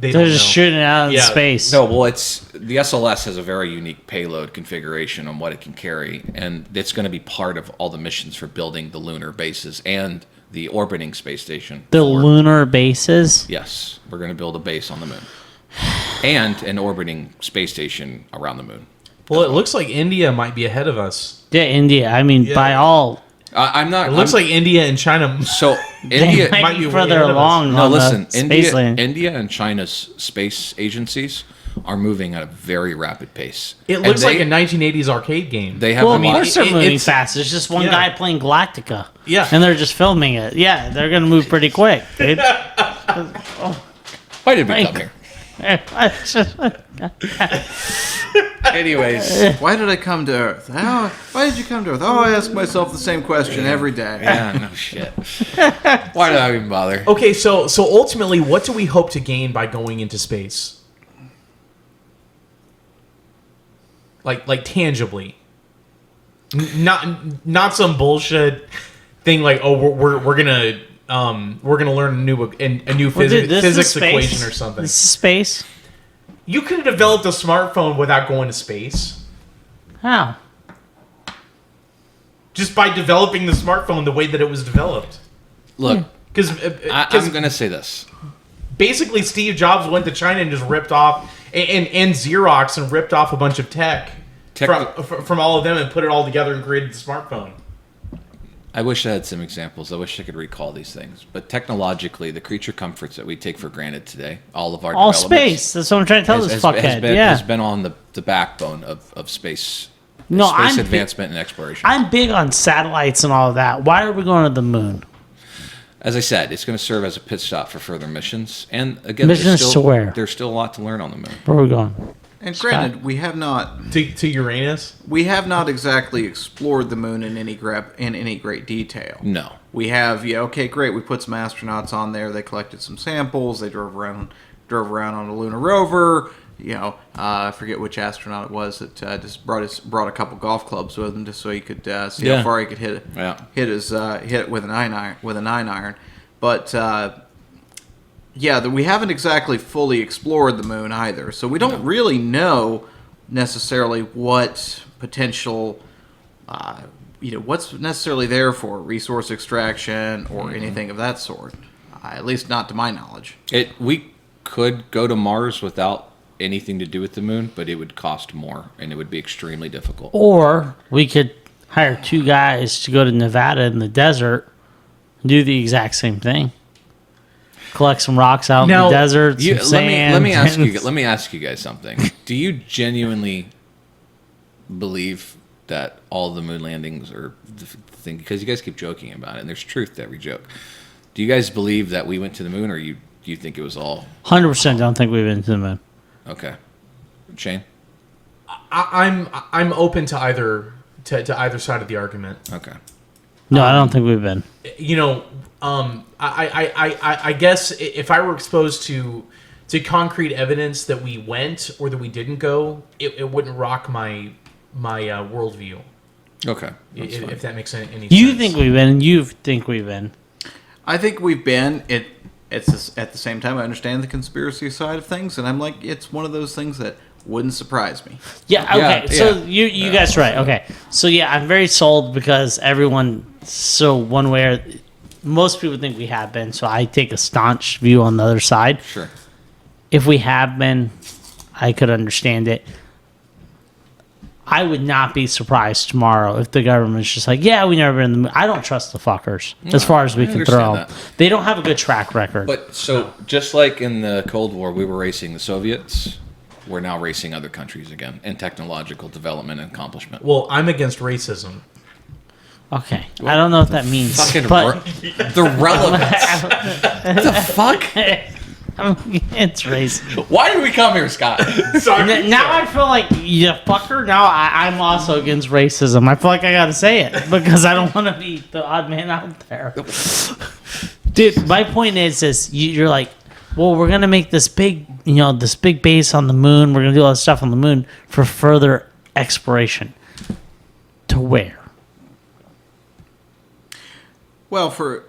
They're don't just know. shooting it out in Yeah. space. No, well, it's the SLS has a very unique payload configuration on what it can carry, and it's going to be part of all the missions for building the lunar bases and the orbiting space station. The lunar bases. Yes, we're going to build a base on the moon and an orbiting space station around the moon. Well, it looks like India might be ahead of us. Yeah, India. I mean, Yeah. by all, I'm not. It looks like India and China. So they India. might might be be way further ahead of us. along. No, on listen. the space lane. India and China's space agencies are moving at a very rapid pace. It And looks like they- a 1980s arcade game. They have Well, a of lot. course they're moving it's- fast. There's just one yeah. guy playing Galactica. Yeah. And they're just filming it. Yeah, they're going to move pretty quick, dude. Why did we Like- come here? It's just- Anyways, Why did I come to Earth? Why did you come to Earth? Oh, I ask myself the same question every day. yeah, no shit. Why did I even bother? Okay, so ultimately, what do we hope to gain by going into space? Like tangibly, not some bullshit thing like, oh, we're gonna learn a new Well, dude, this is physics space. equation or something. This is space. You could have developed a smartphone without going to space. How? Just by developing the smartphone the way that it was developed. Look, Because I'm going to say this. basically Steve Jobs went to China and just ripped off and Xerox and ripped off a bunch of tech from all of them and put it all together and created the smartphone. I wish I had some examples. I wish I could recall these things. But technologically, the creature comforts that we take for granted today, all of our All developments, space. That's what I'm trying to tell this fuckhead. has been on the backbone of space. No, space I'm advancement and exploration. I'm big on satellites and all of that. Why are we going to the moon? As I said, it's going to serve as a pit stop for further missions. And again, Missions to where? There's still a lot to learn on the moon. Where are we going? And granted, we have not To Uranus? exactly explored the moon in any great detail. No. We have, okay, great. We put some astronauts on there. They collected some samples. They drove around on a lunar rover. I forget which astronaut it was that just brought a couple golf clubs with him just so he could see Yeah. how far he could hit it. Yeah. Hit it with a 9-iron. But we haven't exactly fully explored the moon either. So we don't really know necessarily what potential what's necessarily there for resource extraction or anything of that sort. At least not to my knowledge. We could go to Mars without anything to do with the moon, but it would cost more and it would be extremely difficult. Or we could hire two guys to go to Nevada in the desert and do the exact same thing. Collect some rocks out in Now, the desert, some Let sand. me ask you guys something. Do you genuinely believe that all the moon landings are the thing? Because you guys keep joking about it, and there's truth to every joke. Do you guys believe that we went to the moon, or do you think it was all 100% don't think we've been to the moon. okay? Shane? I'm open to either side of the argument. Okay. No, I don't think we've been. I guess if I were exposed to concrete evidence that we went or that we didn't go, it wouldn't rock my worldview. Okay. That's fine. If that makes any sense. You think we've been, and you think we've been. I think we've been. It's at the same time I understand the conspiracy side of things, and I'm like, it's one of those things that wouldn't surprise me. Yeah, okay. Yeah, So yeah. you guys are right. Okay. So yeah, I'm very sold because one way or most people think we have been, so I take a staunch view on the other side. Sure. If we have been, I could understand it. I would not be surprised tomorrow if the government's just like, yeah, we never been in the moon. I don't trust the fuckers as far as we can throw understand them. that. They don't have a good track record. But so just like in the Cold War, we were racing the Soviets. We're now racing other countries again in technological development and accomplishment. Well, I'm against racism. Okay, I don't know what that means. Fucking but the relevance. What the fuck? It's racist. Why did we come here, Scott? Now I feel like, you fucker, now I'm also against racism. I feel like I gotta say it because I don't want to be the odd man out there. Dude, my point is this. You're like, well, we're going to make this big, this big base on the moon. We're going to do all this stuff on the moon for further exploration. To where? Well, for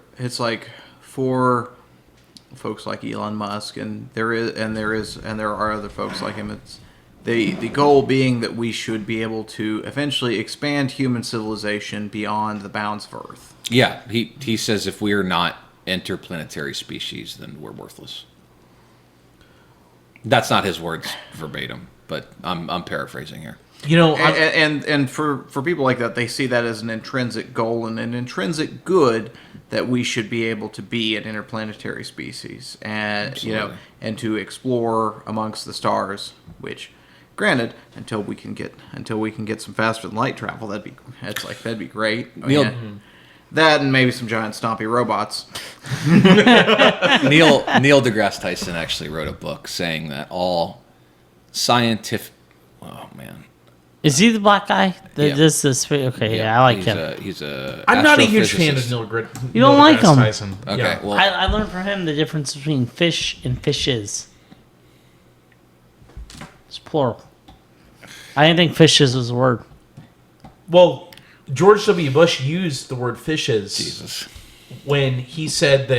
folks like Elon Musk, and there are other folks like him. It's the goal being that we should be able to eventually expand human civilization beyond the bounds of Earth. Yeah, he says if we are not interplanetary species, then we're worthless. That's not his words verbatim, but I'm paraphrasing here. And for people like that, they see that as an intrinsic goal and an intrinsic good that we should be able to be an interplanetary species, and Absolutely. And to explore amongst the stars. Which, granted, until we can get some faster than light travel, that'd be great. Neil, that and maybe some giant stompy robots. Neil deGrasse Tyson actually wrote a book saying that all scientific. Oh man. Is he the black guy? Yeah. Okay, I like him. I'm not a huge fan of Neil deGrasse You don't like him? Tyson. Okay, Yeah. well, I learned from him the difference between fish and fishes. It's plural. I didn't think fishes was a word. Well, George W. Bush used the word fishes Jesus. when he said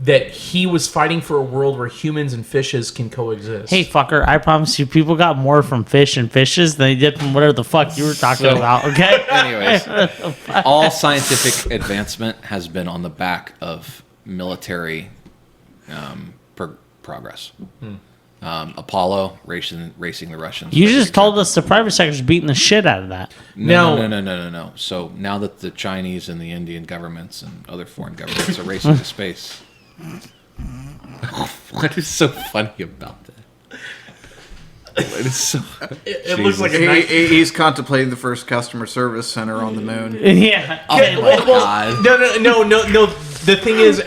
that he was fighting for a world where humans and fishes can coexist. Hey, fucker, I promise you, people got more from fish and fishes than they did from whatever the fuck you were talking about, okay? Anyways, all scientific advancement has been on the back of military progress. Apollo racing the Russians. You just told us the private sector's beating the shit out of that. No. So now that the Chinese and the Indian governments and other foreign governments are racing to space, what is so funny about that? It is so. It looks like He's contemplating the first customer service center on the moon. Yeah. God. No. The thing is,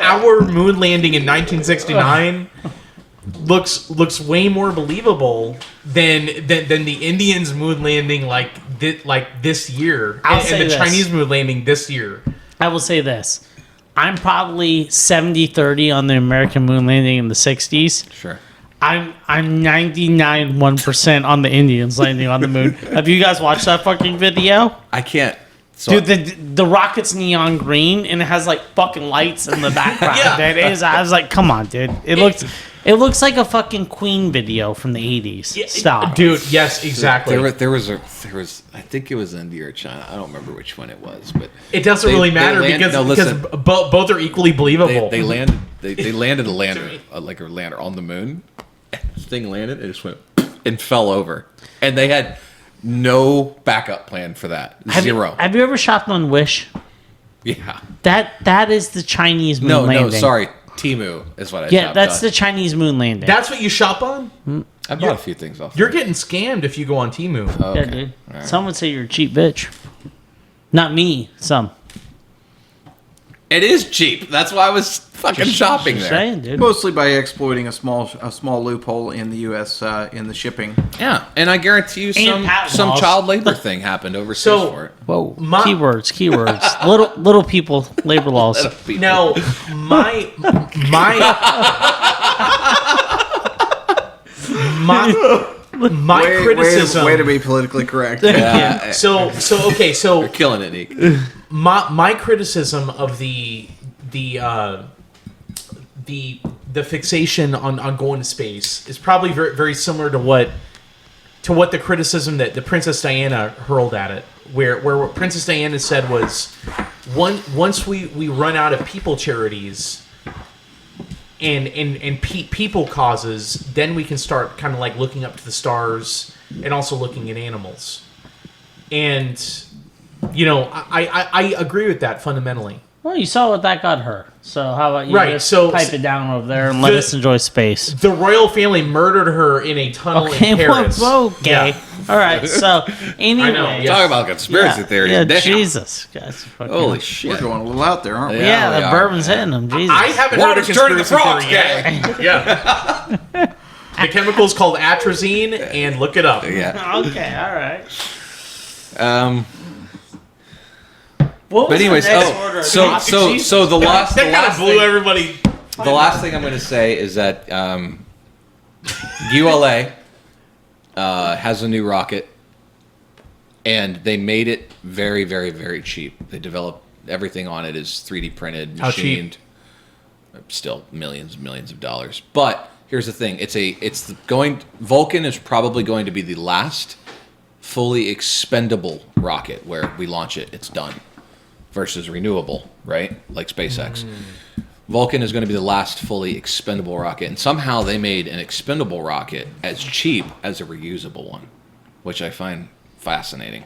our moon landing in 1969 looks way more believable than the Indians' moon landing like this year, and the Chinese moon landing this year. I will say this. I'm probably 70-30 on the American moon landing in the 60s. Sure. I'm 99.1% on the Indians landing on the moon. Have you guys watched that fucking video? I can't. So Dude, the rocket's neon green and it has like fucking lights in the background. Yeah. Dude, I was like, come on, dude. It looks like a fucking Queen video from the 80s. Yeah, Stop. dude. Yes, exactly. There was I think it was India or China. I don't remember which one it was, but It doesn't really matter because both are equally believable. they landed a lander like a lander on the moon. And the thing landed, it just went and fell over, and they had no backup plan for that. Zero. Have you ever shopped on Wish? Yeah. That is the Chinese moon landing. No, sorry. Timu is what I Yeah, shopped that's on. the Chinese moon landing. That's what you shop on? I bought a few things off. You're getting scammed if you go on Temu. Oh, Yeah, okay. dude. All right. Some would say you're a cheap bitch. Not me. Some. It is cheap. That's why I was fucking shopping Just there. saying, dude. Mostly by exploiting a small loophole in the U.S. In the shipping. Yeah, and I guarantee you And patent some laws. child labor thing happened overseas So- for it. Whoa. My- Keywords. little people labor laws. Now, my criticism. Way to be politically correct. Yeah. So You're killing it, Nick. my criticism of the fixation on going to space is probably very, very similar to what the criticism that the Princess Diana hurled at it, where what Princess Diana said was, once we run out of people charities and people causes, then we can start kind of like looking up to the stars and also looking at animals. And I agree with that fundamentally. Well, you saw what that got her. So how about you just so- pipe it down over there and let us enjoy space? The royal family murdered her in a tunnel Okay, in Paris. whoa, gay. Yeah. All right. So anyway, know, yeah. Talk about conspiracy theories. Yeah, Damn. Jesus, guys. Fucking- Holy We're shit. going a little out there, aren't we? Yeah, we the are. bourbon's hitting them. Jesus. I haven't Water's heard a turning to conspiracy frogs, theory yet. Yeah. The chemical's called atrazine, and look it up. Yeah. Okay. All right. But What was anyways, the next order of topics? so the last That kind of blew thing, everybody. the last thing I'm going to say is that ULA has a new rocket, and they made it very, very, very cheap. They developed everything on it is 3D printed, How cheap? machined. Still millions and millions of dollars. But here's the thing: Vulcan is probably going to be the last fully expendable rocket where we launch it, it's done. Versus renewable, right? Like SpaceX. Vulcan is going to be the last fully expendable rocket, and somehow they made an expendable rocket as cheap as a reusable one, which I find fascinating.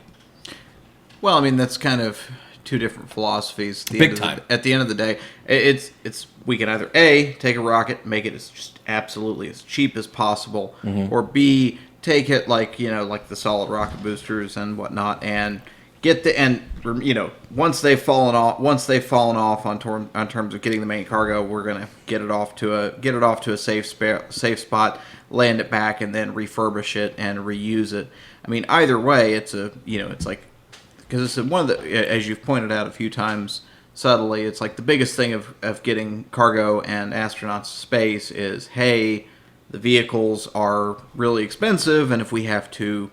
Well, I mean, that's kind of two different philosophies. Big time. At the end of the day, it's we can either A, take a rocket, make it as just absolutely as cheap as possible, or B, take it like the solid rocket boosters and whatnot, and get the once they've fallen off on terms of getting the main cargo, we're gonna get it off to a safe spot, land it back, and then refurbish it and reuse it. I mean, either way, it's like, because it's one of the, as you've pointed out a few times subtly, it's like the biggest thing of getting cargo and astronauts to space is, hey, the vehicles are really expensive, and if we have to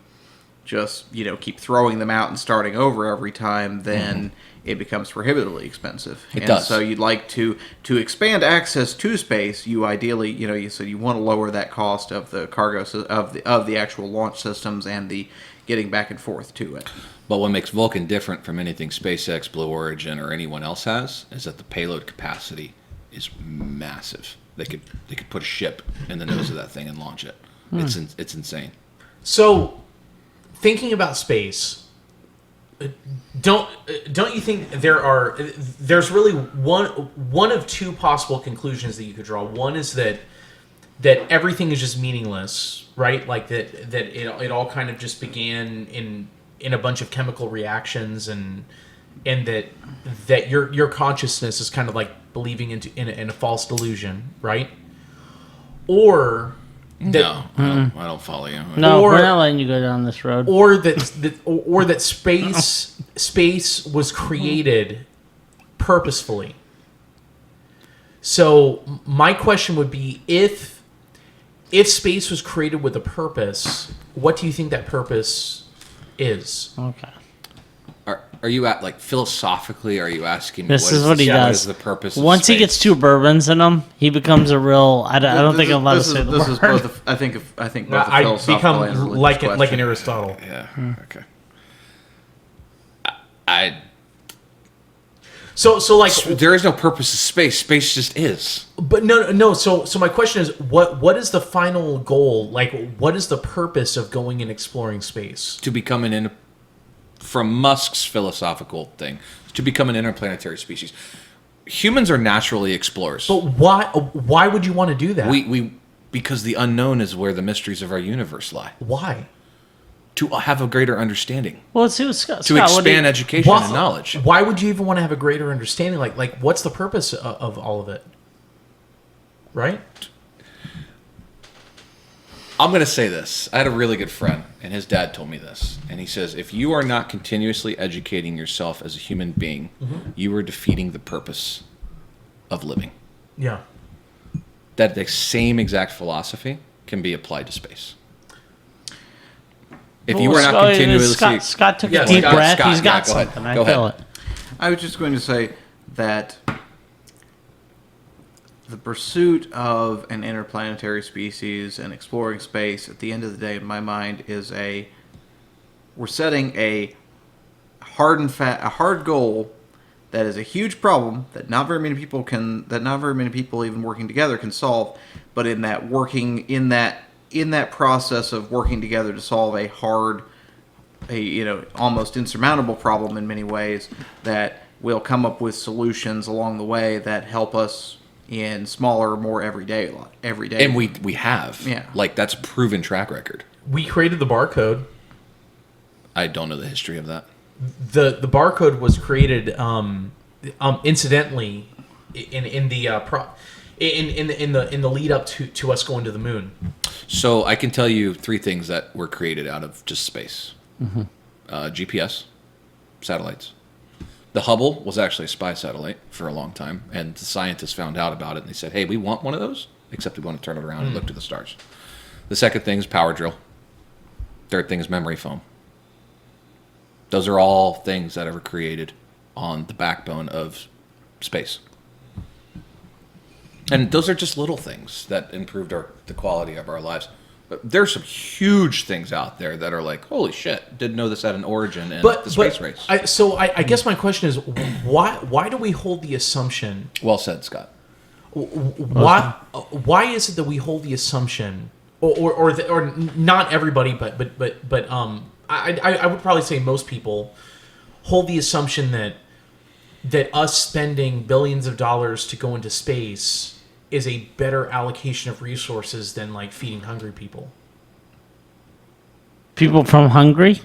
just keep throwing them out and starting over every time, then it becomes prohibitively expensive. It does. So you'd like to expand access to space. You ideally, you said you want to lower that cost of the cargo of the actual launch systems and the getting back and forth to it. But what makes Vulcan different from anything SpaceX, Blue Origin, or anyone else has is that the payload capacity is massive. They could put a ship in the nose of that thing and launch it. It's insane. So, thinking about space, don't you think there's really one of two possible conclusions that you could draw? One is that everything is just meaningless, right? Like that it all kind of just began in a bunch of chemical reactions, and that your consciousness is kind of like believing in a false delusion, right? Or that, I don't follow you. No, Or- we're not letting you go down this road. or that space was created purposefully. So my question would be, if space was created with a purpose, what do you think that purpose is? Okay. Are you at, like, philosophically? Are you asking me This is what he what does. is the purpose? Of Once he space? gets two bourbons in him, he becomes a real. I don't think I'll let us say the This is word. both. I think both a I philosophical and become religious like an question. Aristotle. Yeah. Okay. I So like, there is no purpose of space. Space just is. but no. So my question is, what is the final goal? Like, what is the purpose of going and exploring space? To become from Musk's philosophical thing, to become an interplanetary species. Humans are naturally explorers. But why would you want to do that? Because the unknown is where the mysteries of our universe lie. Why? To have a greater understanding. Well, let's see what Scott. To expand education and knowledge. Why would you even want to have a greater understanding? Like what's the purpose of all of it? Right? I'm going to say this. I had a really good friend, and his dad told me this. And he says, if you are not continuously educating yourself as a human being, you are defeating the purpose of living. Yeah. That the same exact philosophy can be applied to space. If you are not continuously... Scott took Yeah, a deep Scott- breath. Scott, He's got yeah, go ahead. something. I Go feel ahead. it. I was just going to say that the pursuit of an interplanetary species and exploring space, at the end of the day, in my mind, we're setting a hard goal that is a huge problem that not very many people even working together can solve. But in that process of working together to solve a almost insurmountable problem in many ways, that we'll come up with solutions along the way that help us in smaller, more everyday. And we have. Yeah. Like, that's a proven track record. We created the barcode. I don't know the history of that. The barcode was created incidentally in the lead up to us going to the moon. So I can tell you 3 things that were created out of just space. GPS, satellites. The Hubble was actually a spy satellite for a long time, and the scientists found out about it, and they said, hey, we want one of those, except we want to turn it around and look to the stars. The second thing is power drill. Third thing is memory foam. Those are all things that are created on the backbone of space. And those are just little things that improved the quality of our lives. But there's some huge things out there that are like, holy shit, didn't know this had an origin in the space race. I guess my question is, why do we hold the assumption? Well said, Scott. Why is it that we hold the assumption, or not everybody, but I would probably say most people hold the assumption that us spending billions of dollars to go into space is a better allocation of resources than like feeding hungry people. People from Hungary?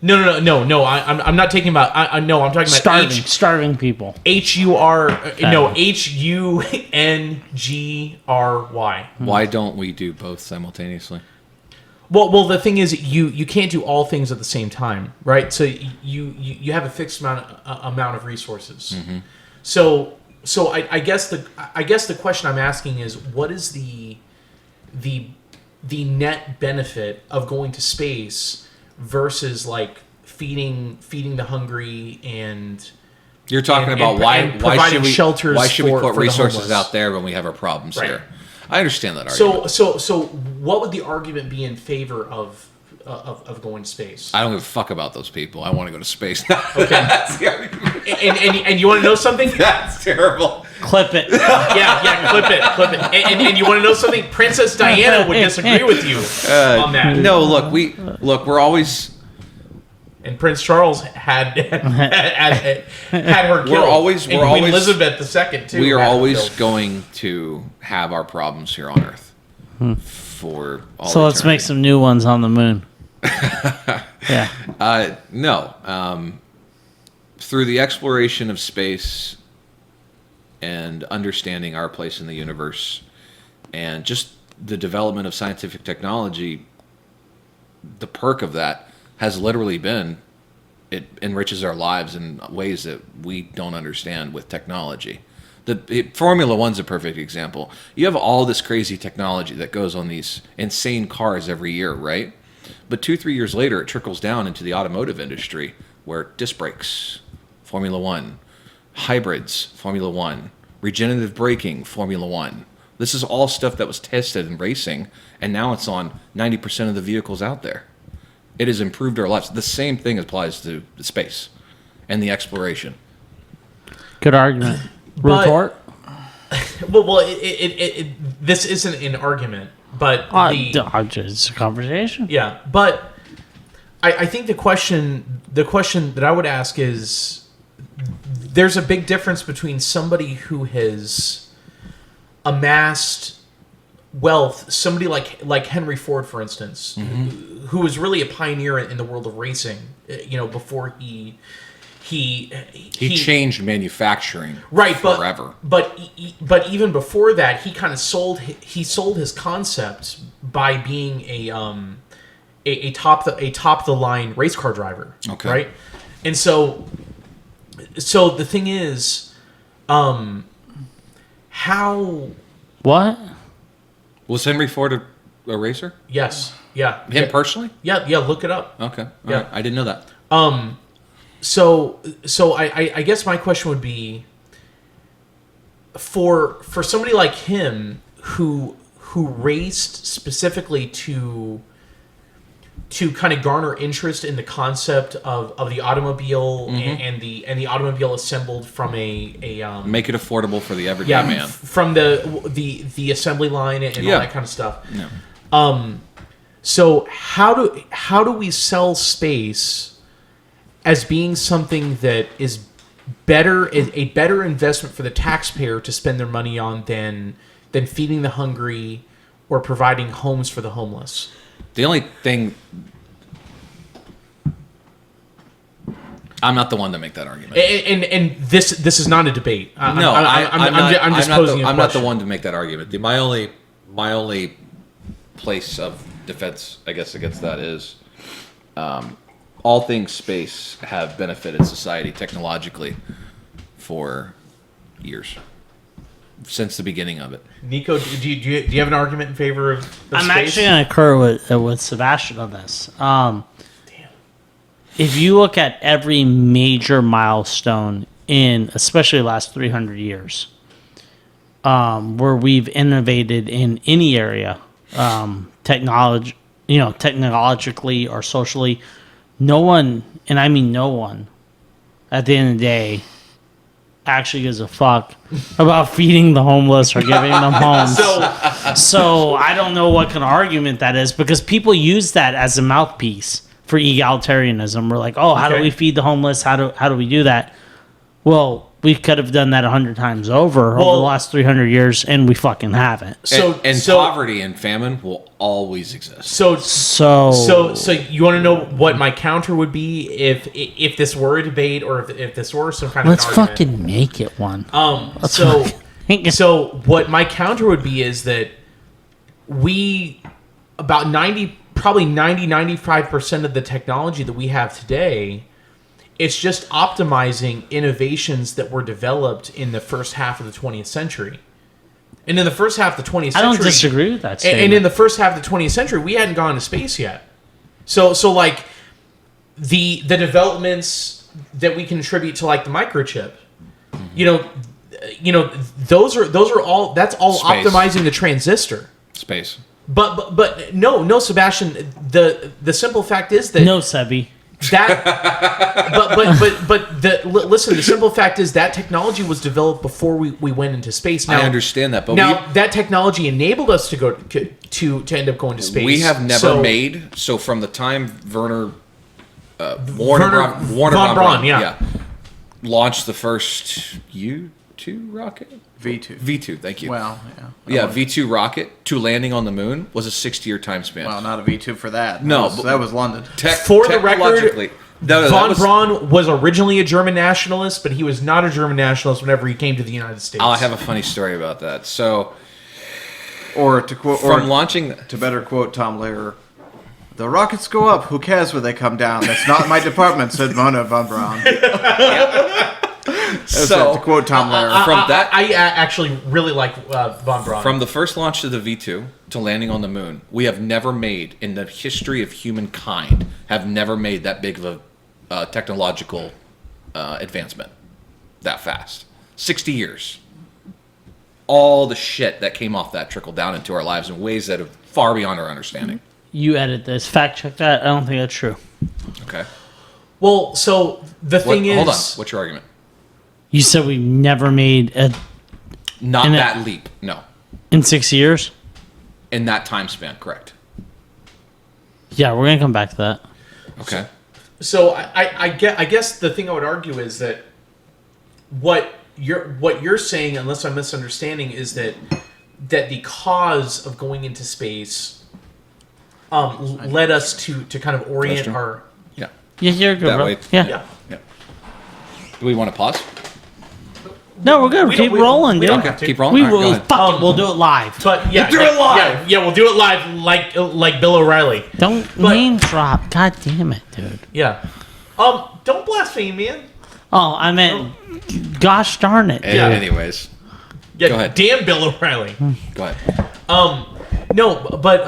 No. I'm not talking about. I'm talking about starving people. HUNGRY. Why don't we do both simultaneously? Well, the thing is, you can't do all things at the same time, right? So you have a fixed amount of resources. Mm-hmm. So I guess the question I'm asking is, what is the net benefit of going to space versus like feeding the hungry and you're talking about why providing shelters why should we put for resources the out there when we have our problems Right. here? I understand that argument. So what would the argument be in favor of going to space? I don't give a fuck about those people. I want to go to space. Okay. That's the argument. And you want to know something? That's terrible. Clip it. Yeah, clip it. And you want to know something? Princess Diana would disagree with you on that. No, we're always. And Prince Charles had her killed. We're always Queen Elizabeth II too. We are had her always killed. going to have our problems here on Earth for all. So let's make some new ones on the moon. Yeah. No. Through the exploration of space and understanding our place in the universe and just the development of scientific technology, the perk of that has literally been it enriches our lives in ways that we don't understand with technology. Formula One's a perfect example. You have all this crazy technology that goes on these insane cars every year, right? But 2-3 years later, it trickles down into the automotive industry where disc brakes, Formula One, hybrids, Formula One, regenerative braking, Formula One. This is all stuff that was tested in racing, and now it's on 90% of the vehicles out there. It has improved our lives. The same thing applies to the space and the exploration. Good argument. Retort? Well, this isn't an argument, but it's a conversation. Yeah, but I think the question that I would ask is, there's a big difference between somebody who has amassed wealth, somebody like Henry Ford, for instance, who was really a pioneer in the world of racing. Before he changed manufacturing forever. But even before that, he kind of sold his concept by being a top the line race car driver. Okay. Right, and so the thing is, how What? Was Henry Ford a racer? Yes. Yeah. Him personally? Yeah. Look it up. Okay. All Yeah. right. I didn't know that. So I guess my question would be, for somebody like him who raced specifically to kind of garner interest in the concept of the automobile and the automobile assembled from a Make it affordable for the everyday man. From the assembly line and all that kind of stuff. Yeah. So how do we sell space as being something that is a better investment for the taxpayer to spend their money on than feeding the hungry or providing homes for the homeless? The only thing I'm not the one to make that argument. And this is not a debate. I'm just not posing a question. I'm not the one to make that argument. My only place of defense, I guess, against that is all things space have benefited society technologically for years. Since the beginning of it. Nico, do you have an argument in favor of I'm space? actually going to concur with Sebastian on this. If you look at every major milestone in, especially the last 300 years, where we've innovated in any area, technologically or socially, no one, and I mean no one, at the end of the day, actually gives a fuck about feeding the homeless or giving them homes. So I don't know what kind of argument that is, because people use that as a mouthpiece for egalitarianism. We're like, oh, how do we feed the homeless? How do we do that? Well, we could have done that 100 times over the last 300 years, and we fucking haven't. So poverty and famine will always exist. So you want to know what my counter would be if this were a debate, or if this were some kind of Let's an argument? fucking make it one. So what my counter would be is that we about 95% of the technology that we have today, it's just optimizing innovations that were developed in the first half of the 20th century. And in the first half of the 20th century... I don't disagree with that statement. And in the first half of the 20th century, we hadn't gone to space yet. So like, the developments that we can attribute to, like, the microchip, those are all... That's all Space. optimizing the transistor. Space. But no, Sebastian. The simple fact is that no, Sebi. Listen. The simple fact is that technology was developed before we went into space. Now, I understand that, but that technology enabled us to go to end up going to space. We have never made from the time Werner von Braun launched the first U-2 rocket. V2, thank you. Well, V2 rocket to landing on the moon was a 60-year time span. Well, not a V2 for that. No, that was London. For the record, von Braun was originally a German nationalist, but he was not a German nationalist whenever he came to the United States. I have a funny story about that. So, to better quote Tom Lehrer, the rockets go up. Who cares where they come down? That's not my department," said Werner von Braun. So, to quote Tom Lehrer, I actually really like von Braun. From the first launch of the V2 to landing on the moon, we have never made, in the history of humankind, that big of a technological advancement that fast. 60 years. All the shit that came off that trickled down into our lives in ways that are far beyond our understanding. You edit this. Fact check that. I don't think that's true. Okay. Well, so the thing is... Hold on. What's your argument? You said we never made Not that leap, no. In 6 years? In that time span, correct. Yeah, we're going to come back to that. Okay. So I guess the thing I would argue is that what you're saying, unless I'm misunderstanding, is that the cause of going into space led us to kind of orient our... Yeah. Yeah, you're good, that bro. way. Yeah. Do we want to pause? No, we're good. Keep rolling, dude. Okay, keep rolling. We will. We'll do it live. But yeah, do it live. Yeah, we'll do it live, like Bill O'Reilly. Don't name drop. God damn it, dude. Yeah. Don't blaspheme, man. Oh, I meant, gosh darn it. Yeah. Anyways, Yeah. Go ahead. Damn Bill O'Reilly. Go ahead. No, but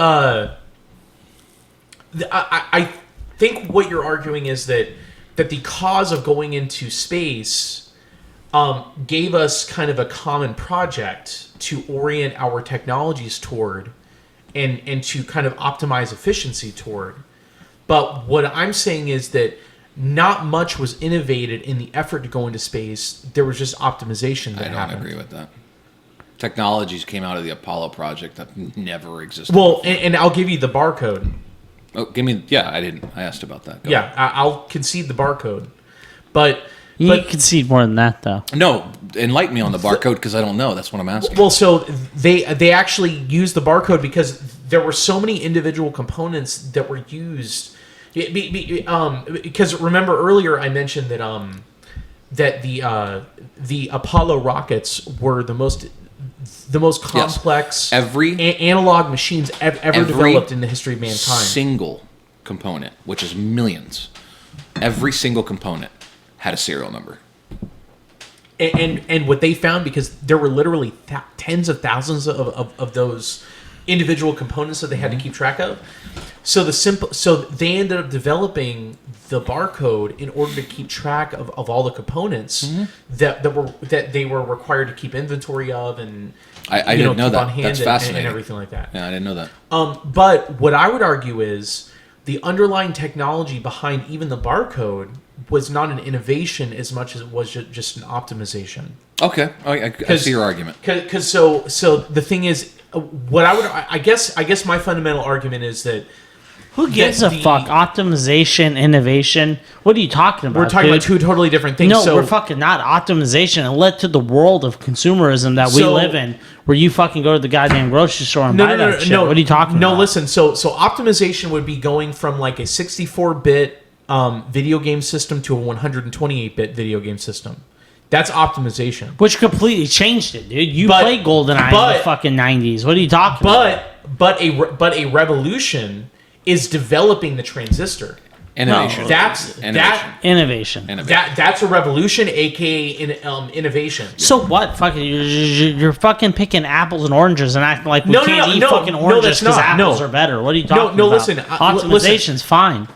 I think what you're arguing is that the cause of going into space gave us kind of a common project to orient our technologies toward and to kind of optimize efficiency toward. But what I'm saying is that not much was innovated in the effort to go into space. There was just optimization that happened. I don't agree with that. Technologies came out of the Apollo project that never existed. Well, and I'll give you the barcode. Oh, give me... Yeah, I didn't. I asked about that. Go Yeah, I'll concede the barcode. But... You concede more than that, though. No, enlighten me on the barcode, because I don't know. That's what I'm asking. Well, so they actually used the barcode because there were so many individual components that were used. Because remember earlier I mentioned that the Apollo rockets were the most complex analog machines ever developed in the history of mankind. Single component, which is millions, every single component had a serial number. And what they found, because there were literally tens of thousands of those individual components that they had to keep track of, so they ended up developing the barcode in order to keep track of all the components that they were required to keep inventory of, and I didn't know that. On hand That's fascinating. and everything like that. Yeah, I didn't know that. But what I would argue is the underlying technology behind even the barcode was not an innovation as much as it was just an optimization. Okay, I see your argument. Because so the thing is, what I guess my fundamental argument is that who gives a fuck? Optimization, innovation. What are you talking about? We're talking about two totally different things. No, we're fucking not. Optimization and led to the world of consumerism that we live in, where you fucking go to the goddamn grocery store and buy that shit. What are you talking about? No, listen. So optimization would be going from like a 64-bit video game system to a 128-bit video game system. That's optimization. Which completely changed it, dude. You played GoldenEye in the fucking 90s. What are you talking about? But a revolution is developing the transistor. Innovation. No, that's innovation. That's a revolution, aka innovation. So what? Fucking, you're fucking picking apples and oranges and acting like we can't eat fucking oranges because apples are better. What are you talking about? No, listen. Optimization's fine.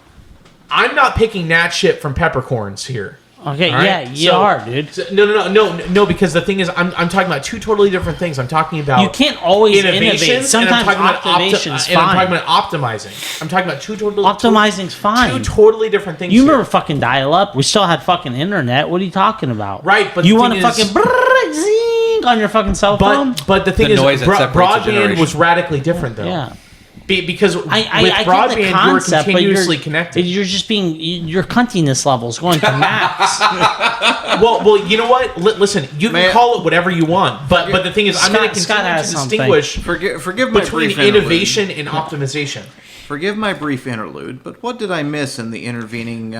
I'm not picking that shit from peppercorns here. Okay, right? Yeah, you are, dude. No, because the thing is, I'm talking about two totally different things. I'm talking about you can't always innovate. Sometimes optimization's fine. And I'm talking about optimizing. I'm talking about optimizing's fine. Two totally different things. You remember fucking dial-up? We still had fucking internet. What are you talking about? Right, but you want to fucking zing on your fucking cell phone? But the thing is, broadband was radically different, though. Yeah. Because with broadband, you were continuously connected. You're just your cuntiness level is going to max. well, you know what? Listen, you can call it whatever you want, but the thing is, I'm going to continue to distinguish forgive my between innovation and optimization. Forgive my brief interlude, but what did I miss in the intervening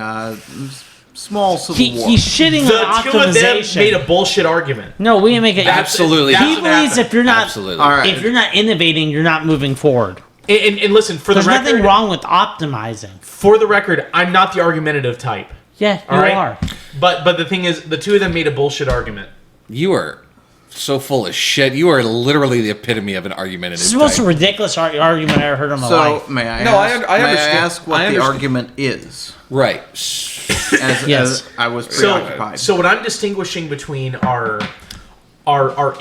small civil war? He's shitting on optimization. The two of them made a bullshit argument. No, we didn't make it. Absolutely. He believes if you're not innovating, you're not moving forward. And listen, there's nothing wrong with optimizing. For the record, I'm not the argumentative type. Yeah, you are. But the thing is, the two of them made a bullshit argument. You are so full of shit. You are literally the epitome of an argumentative type. This is the most ridiculous argument I ever heard in my life. So, may I ask what the argument is? Right. As I was preoccupied. So what I'm distinguishing between are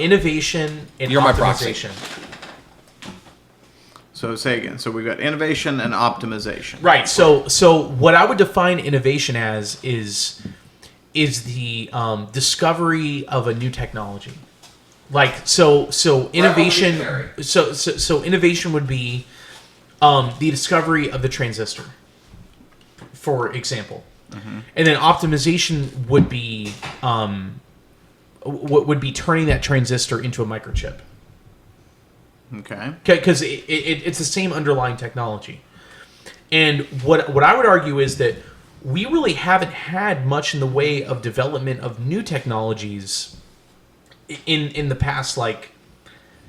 innovation and optimization. So say again. So we've got innovation and optimization. Right. So what I would define innovation as is the discovery of a new technology. Like so innovation. So innovation would be the discovery of the transistor, for example, and then optimization would be turning that transistor into a microchip. Okay. Because it's the same underlying technology. And what I would argue is that we really haven't had much in the way of development of new technologies in the past, like,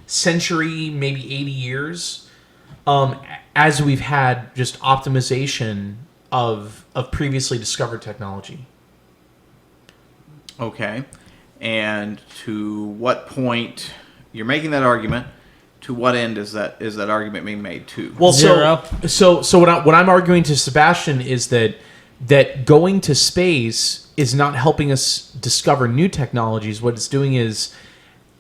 century, maybe 80 years, as we've had just optimization of previously discovered technology. Okay. And to what point you're making that argument? To what end is that argument being made to? Well, so what I'm arguing to Sebastian is that going to space is not helping us discover new technologies. What it's doing is,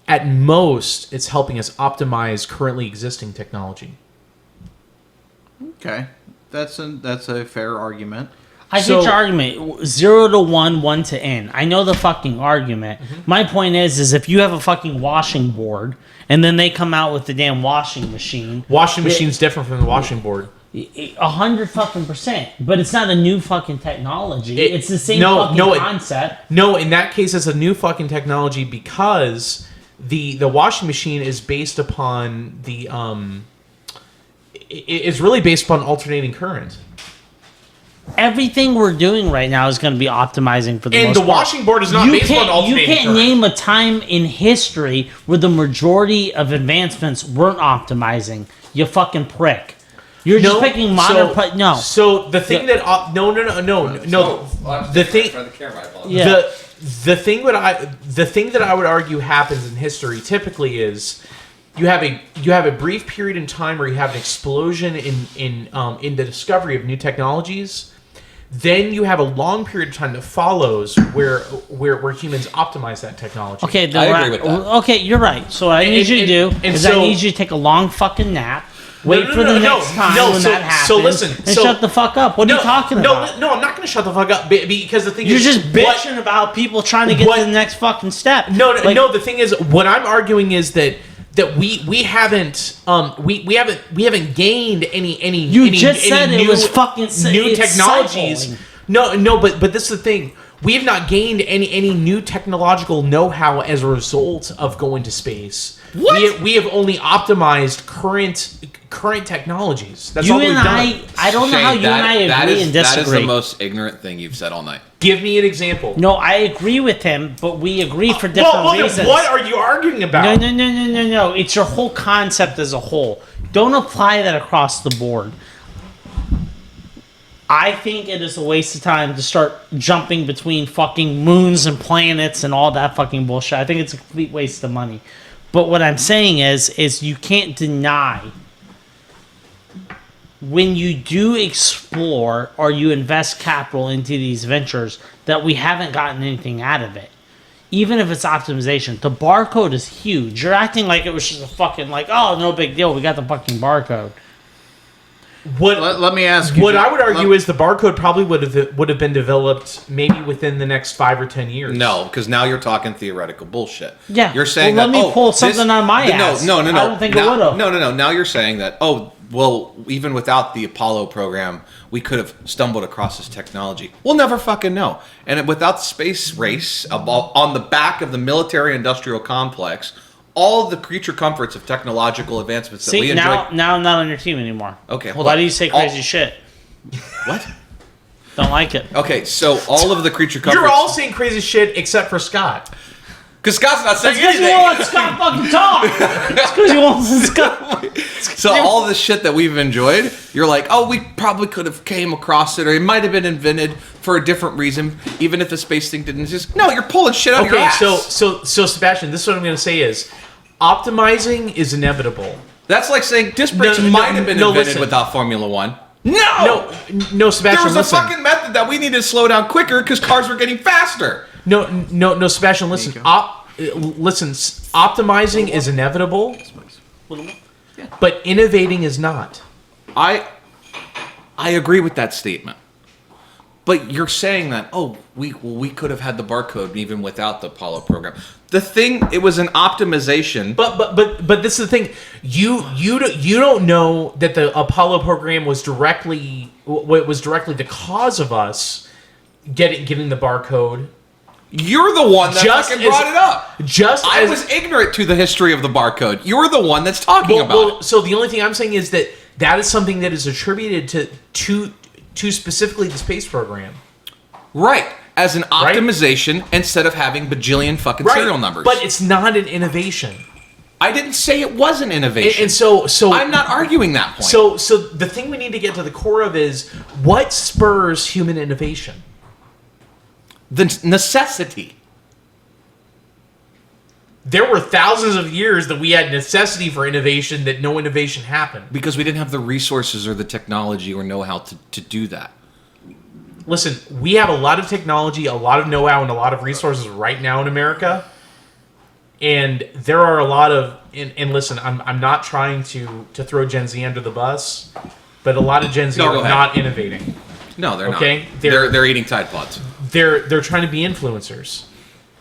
at most, it's helping us optimize currently existing technology. Okay, that's a fair argument. I get your argument. 0 to 1, 1 to N. I know the fucking argument. My point is if you have a fucking washing board and then they come out with the damn washing machine. Washing machine's different from the washing board. 100%. But it's not a new fucking technology. It's the same concept. No, in that case, it's a new fucking technology because the washing machine is based upon it's really based upon alternating current. everything we're doing right now is going to be optimizing for the most And the part. washing board is not based on You alternating can't current. name a time in history where the majority of advancements weren't optimizing. You fucking prick. You're just picking modern. No. So the thing that no. The thing. Yeah. The thing that I would argue happens in history typically is you have a brief period in time where you have an explosion in the discovery of new technologies. Then you have a long period of time that follows where humans optimize that technology. Okay, I agree with that. Okay, you're right. So what I need you to do is I need you to take a long fucking nap. Wait for the next time when that happens. So listen, and shut the fuck up. What are you talking about? No, I'm not going to shut the fuck up because the thing You're is, just bitching about people trying to get to the next fucking step. No. The thing is, what I'm arguing is that we haven't gained any. You any, just said any it was fucking new technologies. cycling. No, but this is the thing. We have not gained any new technological know-how as a result of going to space. What? We have only optimized current technologies. That's all we've done. I don't know how you and I agree and disagree. That is the most ignorant thing you've said all night. Give me an example. No, I agree with him, but we agree for different reasons. Then what are you arguing about? No. It's your whole concept as a whole. Don't apply that across the board. I think it is a waste of time to start jumping between fucking moons and planets and all that fucking bullshit. I think it's a complete waste of money. But what I'm saying is you can't deny when you do explore or you invest capital into these ventures that we haven't gotten anything out of it. Even if it's optimization. The barcode is huge. You're acting like it was just a fucking oh, no big deal. We got the fucking barcode. Let me ask you. What I would argue is the barcode probably would have been developed maybe within the next 5 or 10 years. No, because now you're talking theoretical bullshit. Yeah. You're saying let me pull something on my ass. No. I don't think it would have. No. Now you're saying that, even without the Apollo program, we could have stumbled across this technology. We'll never fucking know. And without the space race on the back of the military-industrial complex, all the creature comforts of technological advancements that we enjoy. Now I'm not on your team anymore. Okay, hold Why on. do you say crazy shit? What? Don't like it. Okay, so all of the creature comforts. You're all saying crazy shit except for Scott. Because Scott's not saying It's because you anything. won't let Scott fucking talk. It's because you won't let Scott. So all the shit that we've enjoyed, you're like, we probably could have came across it, or it might have been invented for a different reason, even if the space thing didn't exist. No, you're pulling shit out of your ass. So Sebastian, this is what I'm going to say is, optimizing is inevitable. That's like saying disc brakes might have been invented without Formula One. No, Sebastian. there was a listen. fucking method that we needed to slow down quicker because cars were getting faster. No, Sebastian. Listen, optimizing is inevitable, but innovating is not. I agree with that statement. But you're saying that, we could have had the barcode even without the Apollo program. The thing, it was an optimization. But this is the thing. You don't know that the Apollo program was directly the cause of us getting the barcode. You're the one that fucking brought it up. I was ignorant to the history of the barcode. You're the one that's talking about it. So the only thing I'm saying is that is something that is attributed to specifically the space program. Right. As an optimization instead of having bajillion fucking serial numbers. But it's not an innovation. I didn't say it was an innovation. And so I'm not arguing that point. So the thing we need to get to the core of is what spurs human innovation? The necessity. There were thousands of years that we had necessity for innovation that no innovation happened. Because we didn't have the resources or the technology or know-how to do that. Listen, we have a lot of technology, a lot of know-how, and a lot of resources right now in America. And there are a lot of... And listen, I'm not trying to throw Gen Z under the bus, but a lot of Gen Z are not innovating. No, they're not. Okay? They're eating Tide Pods. They're trying to be influencers.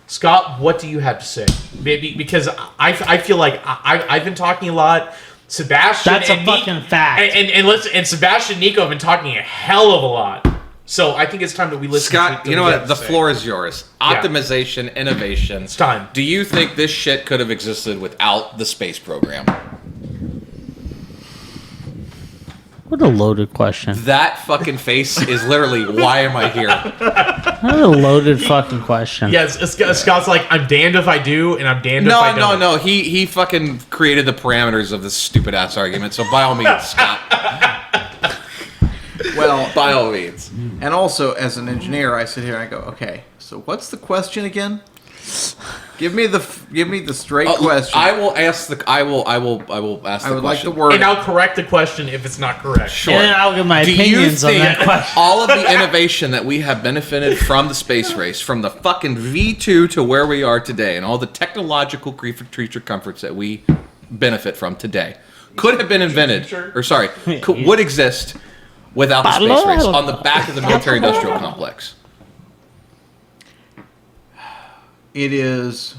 Scott, what do you have to say? Maybe because I feel like I've been talking a lot. Sebastian, that's a fucking fact. And Sebastian and Nico have been talking a hell of a lot. So I think it's time that we listen. Scott, you know what? The floor is yours. Optimization, innovation. It's time. Do you think this shit could have existed without the space program? What a loaded question. That fucking face is literally, why am I here? What a loaded fucking question. Yes, Scott's like, I'm damned if I do, and I'm damned if I don't. No. He fucking created the parameters of this stupid ass argument. So by all means, Scott. Well, By all means. and also as an engineer, I sit here and I go, okay, so what's the question again? Give me the straight question. I will ask the. I will ask. I would like question. the word. And I'll correct the question if it's not correct. Sure. And then I'll give my Do opinions you on think that question. all of the innovation that we have benefited from the space race, from the fucking V2 to where we are today, and all the technological creature comforts that we benefit from today, could have been invented, would exist without the space race on the back of the military-industrial complex? It is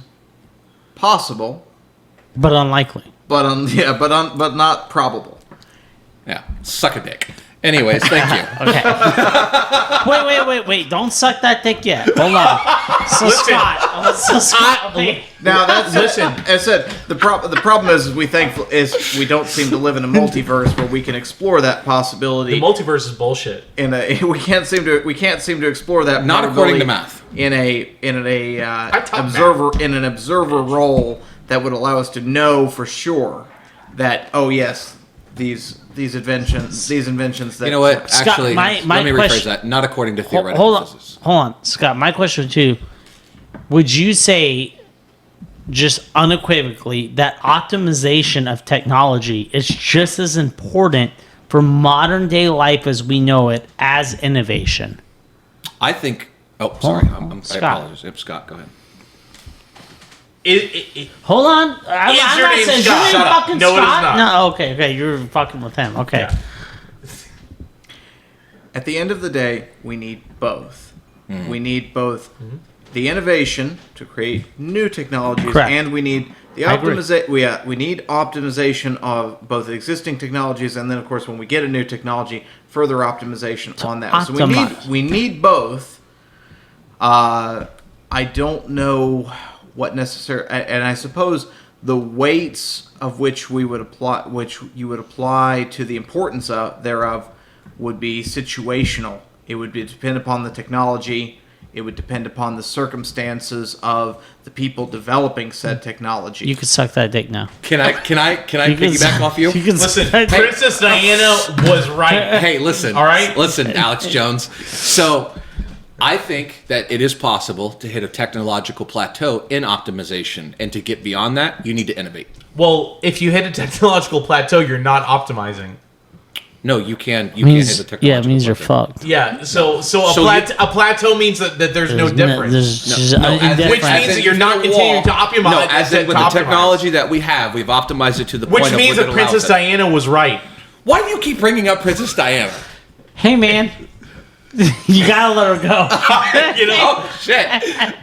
possible, But unlikely. but not probable. Yeah, suck a dick. Anyways, thank you. Okay. Wait. Don't suck that dick yet. Hold on. So Scott. Wait. Now that's listen. As I said, the problem is we don't seem to live in a multiverse where we can explore that possibility. The multiverse is bullshit. We can't seem to explore that. Not according to math. In an observer role that would allow us to know for sure that these inventions that You know what? Scott, Actually, my let me rephrase question- that. Not according to theoretical Hold physics. on, Scott. My question to you: would you say, just unequivocally, that optimization of technology is just as important for modern day life as we know it as innovation? I think. Oh, sorry. I Scott. apologize. Yep, Scott, go ahead. Hold on. I'm your not name saying Scott? your name Shut up. fucking No, it is Scott. not. No, okay. You're fucking with him. Okay. Yeah. at the end of the day, we need both. We need both the innovation to create new technologies, Correct. and we need the I agree. we need optimization of both existing technologies, and then of course when we get a new technology, further optimization on that. So optimize. we need both. I don't know what necessary, and I suppose the weights of which you would apply to the importance thereof would be situational. It would depend upon the technology. It would depend upon the circumstances of the people developing said technology. You can suck that dick now. Can I piggyback off you? You can Listen, suck- Princess Diana was right. Hey, listen. All right? Listen, Alex Jones. So, I think that it is possible to hit a technological plateau in optimization, and to get beyond that, you need to innovate. Well, if you hit a technological plateau, you're not optimizing. No, you can't hit the technological Yeah, it means you're plateau. fucked. Yeah, so So a plateau means that there's no difference. There's just No, as in- indifference. Which means that you're not continuing to optimize. No, as in with the optimize. technology that we have, we've optimized it to the point Which of means where that it allows Princess it. Diana was right. Why do you keep bringing up Princess Diana? Hey, man. You gotta let her go. You know? Oh shit!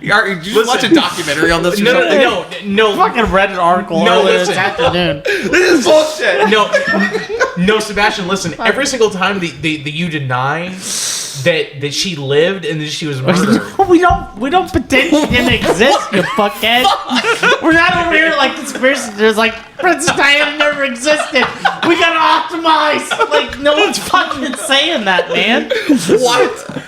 You just watch a documentary on this or something? No. Fucking read an article No, earlier listen. this afternoon. This is bullshit. No, Sebastian, listen. Every single time that you deny that she lived and that she was murdered. we don't pretend she didn't exist, you fuckhead. We're not over here like conspiracy there's like Princess Diana never existed. We gotta optimize. Like no one's fucking saying that, man. What?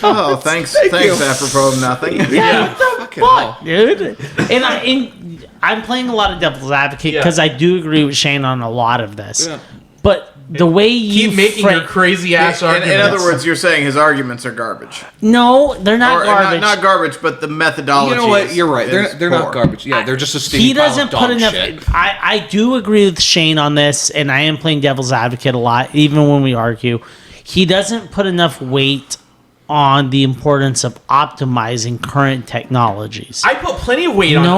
Oh, thanks, apropos of nothing. Yeah, what the Fucking fuck, dude? And I'm playing a lot of devil's advocate because I do agree with Shane on a lot of this. Yeah. But the way you Keep making your crazy ass arguments. In other words, you're saying his arguments are garbage. no, they're not Or garbage. not garbage, but the methodology. You know what? You're right. is They're not poor. garbage. Yeah, they're just a steamy He doesn't pile of put dog enough. shit. I do agree with Shane on this, and I am playing devil's advocate a lot, even when we argue. He doesn't put enough weight on the importance of optimizing current technologies. I put plenty of weight on you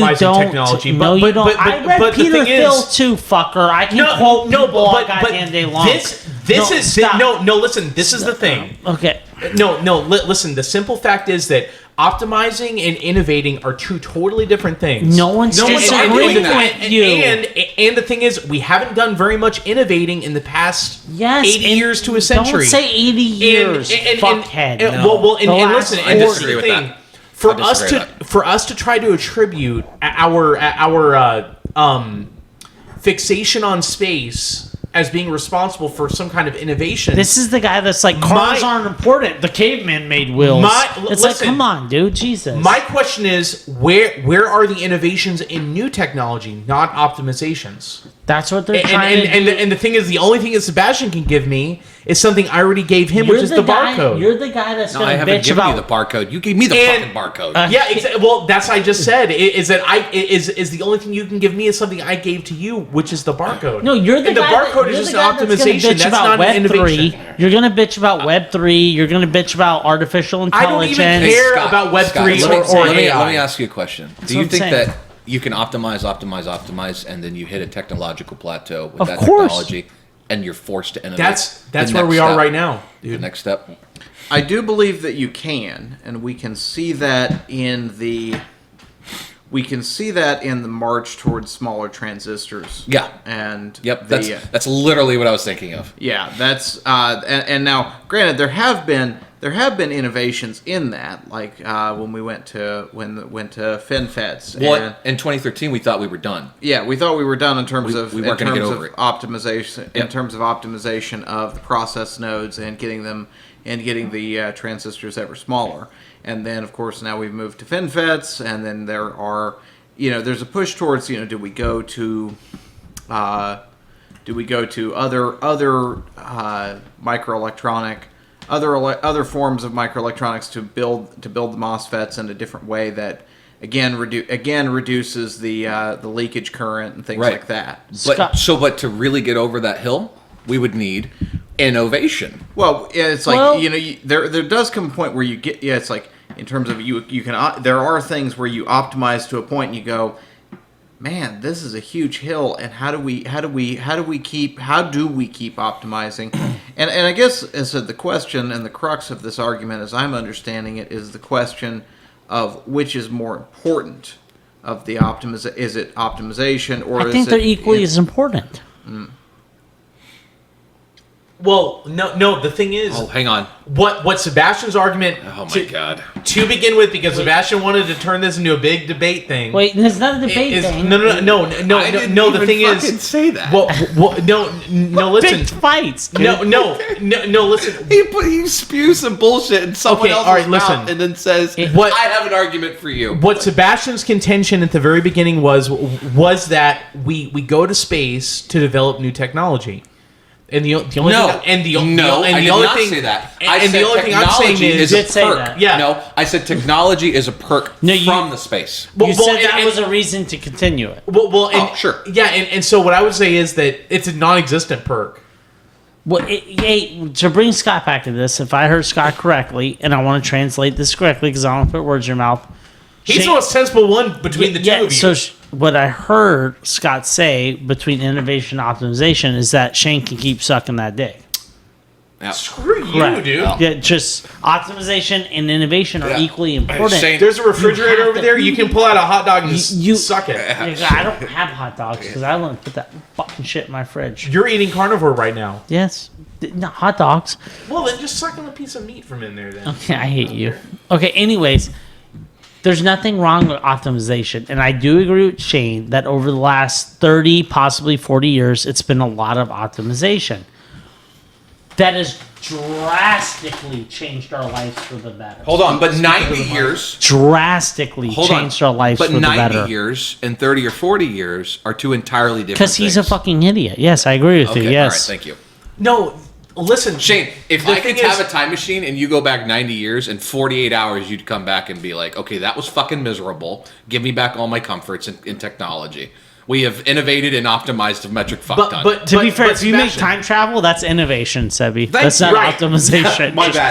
optimizing don't. technology. No, but, you don't. But, I read but Peter the thing Thiel is, too, fucker. I can quote people all goddamn day long. This No, is stop. no. Listen, this is the thing. Okay. Listen. The simple fact is that optimizing and innovating are two totally different things. No one's disagreeing with you. And the thing is, we haven't done very much innovating in the past 80 and years to a century. Don't say 80 years, fuckhead. No. Well, and The last listen, 40. and this is disagree the with thing. that. For I us disagree to with that. for us to try to attribute our fixation on space as being responsible for some kind of innovation. This is the guy that's like, cars aren't important. The caveman made wheels. It's like, come on, dude, Jesus. My question is, where are the innovations in new technology, not optimizations? That's what they're trying to do. And the thing is, the only thing that Sebastian can give me is something I already gave him, which is the barcode. You're the guy that's going to bitch about... I haven't given you the barcode. You gave me the fucking barcode. Yeah, well, that's what I just said. Is that is the only thing you can give me is something I gave to you, which is the barcode. No, you're the guy. The barcode is just an optimization. That's not an innovation. 3. You're going to bitch about Web 3. You're going to bitch about artificial intelligence. I don't even care about Web 3 or AI. Let me ask you a question. Do you think that you can optimize, and then you hit a technological plateau with that technology, and you're forced to innovate? That's where we are right now, dude. The next step. I do believe that you can, and we can see that in the march towards smaller transistors. Yeah. And that's literally what I was thinking of. Yeah, that's and now, granted, there have been innovations in that, like when we went to FinFETs. Well, in 2013, we thought we were done. Yeah, we thought we were done in terms of optimization. In terms of optimization of the process nodes and getting the transistors ever smaller. And then, of course, now we've moved to FinFETs, and then there's a push towards, do we go to other microelectronic, other forms of microelectronics to build the MOSFETs in a different way that again reduces the leakage current and things like that. But to really get over that hill, we would need innovation. Well, it's like there does come a point where you get it's like in terms of you can there are things where you optimize to a point and you go, man, this is a huge hill, and how do we keep optimizing? And I guess as the question and the crux of this argument, as I'm understanding it, is the question of which is more important of the is it optimization or I think they're equally as important. Well, no. The thing is, hang on. What Sebastian's argument? Oh my god! To begin with, because Sebastian wanted to turn this into a big debate thing. Wait, it's not a debate thing. No. The thing is, say that. No. Listen. Big fights. Dude. No. Listen. He spews some bullshit in someone else's mouth and then says, "I have an argument for you." What Sebastian's contention at the very beginning was that we go to space to develop new technology. And the only thing say that. I said the only thing I'm saying is a perk. Yeah. No, I said technology is a perk from the space. You said that was a reason to continue it. Sure. Yeah, and so what I would say is that it's a non-existent perk. Well, to bring Scott back to this, if I heard Scott correctly, and I want to translate this correctly because I don't want to put words in your mouth. He's the most sensible one between the two of you. So what I heard Scott say between innovation and optimization is that Shane can keep sucking that dick. Yeah. Screw you, dude. Yeah, just optimization and innovation are equally important. Shane, there's a refrigerator over there. You can pull out a hot dog and just suck it. I don't have hot dogs because I want to put that fucking shit in my fridge. You're eating carnivore right now. Yes. Not hot dogs. Well, then just suck on a piece of meat from in there then. Okay, I hate you. Okay, anyways. There's nothing wrong with optimization, and I do agree with Shane that over the last 30, possibly 40 years, it's been a lot of optimization. That has drastically changed our lives for the better. Hold on, but 90 years... Drastically changed our lives for the better. But 90 years and 30 or 40 years are two entirely different things. Because he's a fucking idiot. Yes, I agree with you, yes. All right, thank you. No... Listen, Shane, if I could have a time machine and you go back 90 years and 48 hours, you'd come back and be like, okay, that was fucking miserable. Give me back all my comforts in technology. We have innovated and optimized a metric fuck ton. But to be fair, if you make time travel, that's innovation, Sebi. That's not optimization. My bad.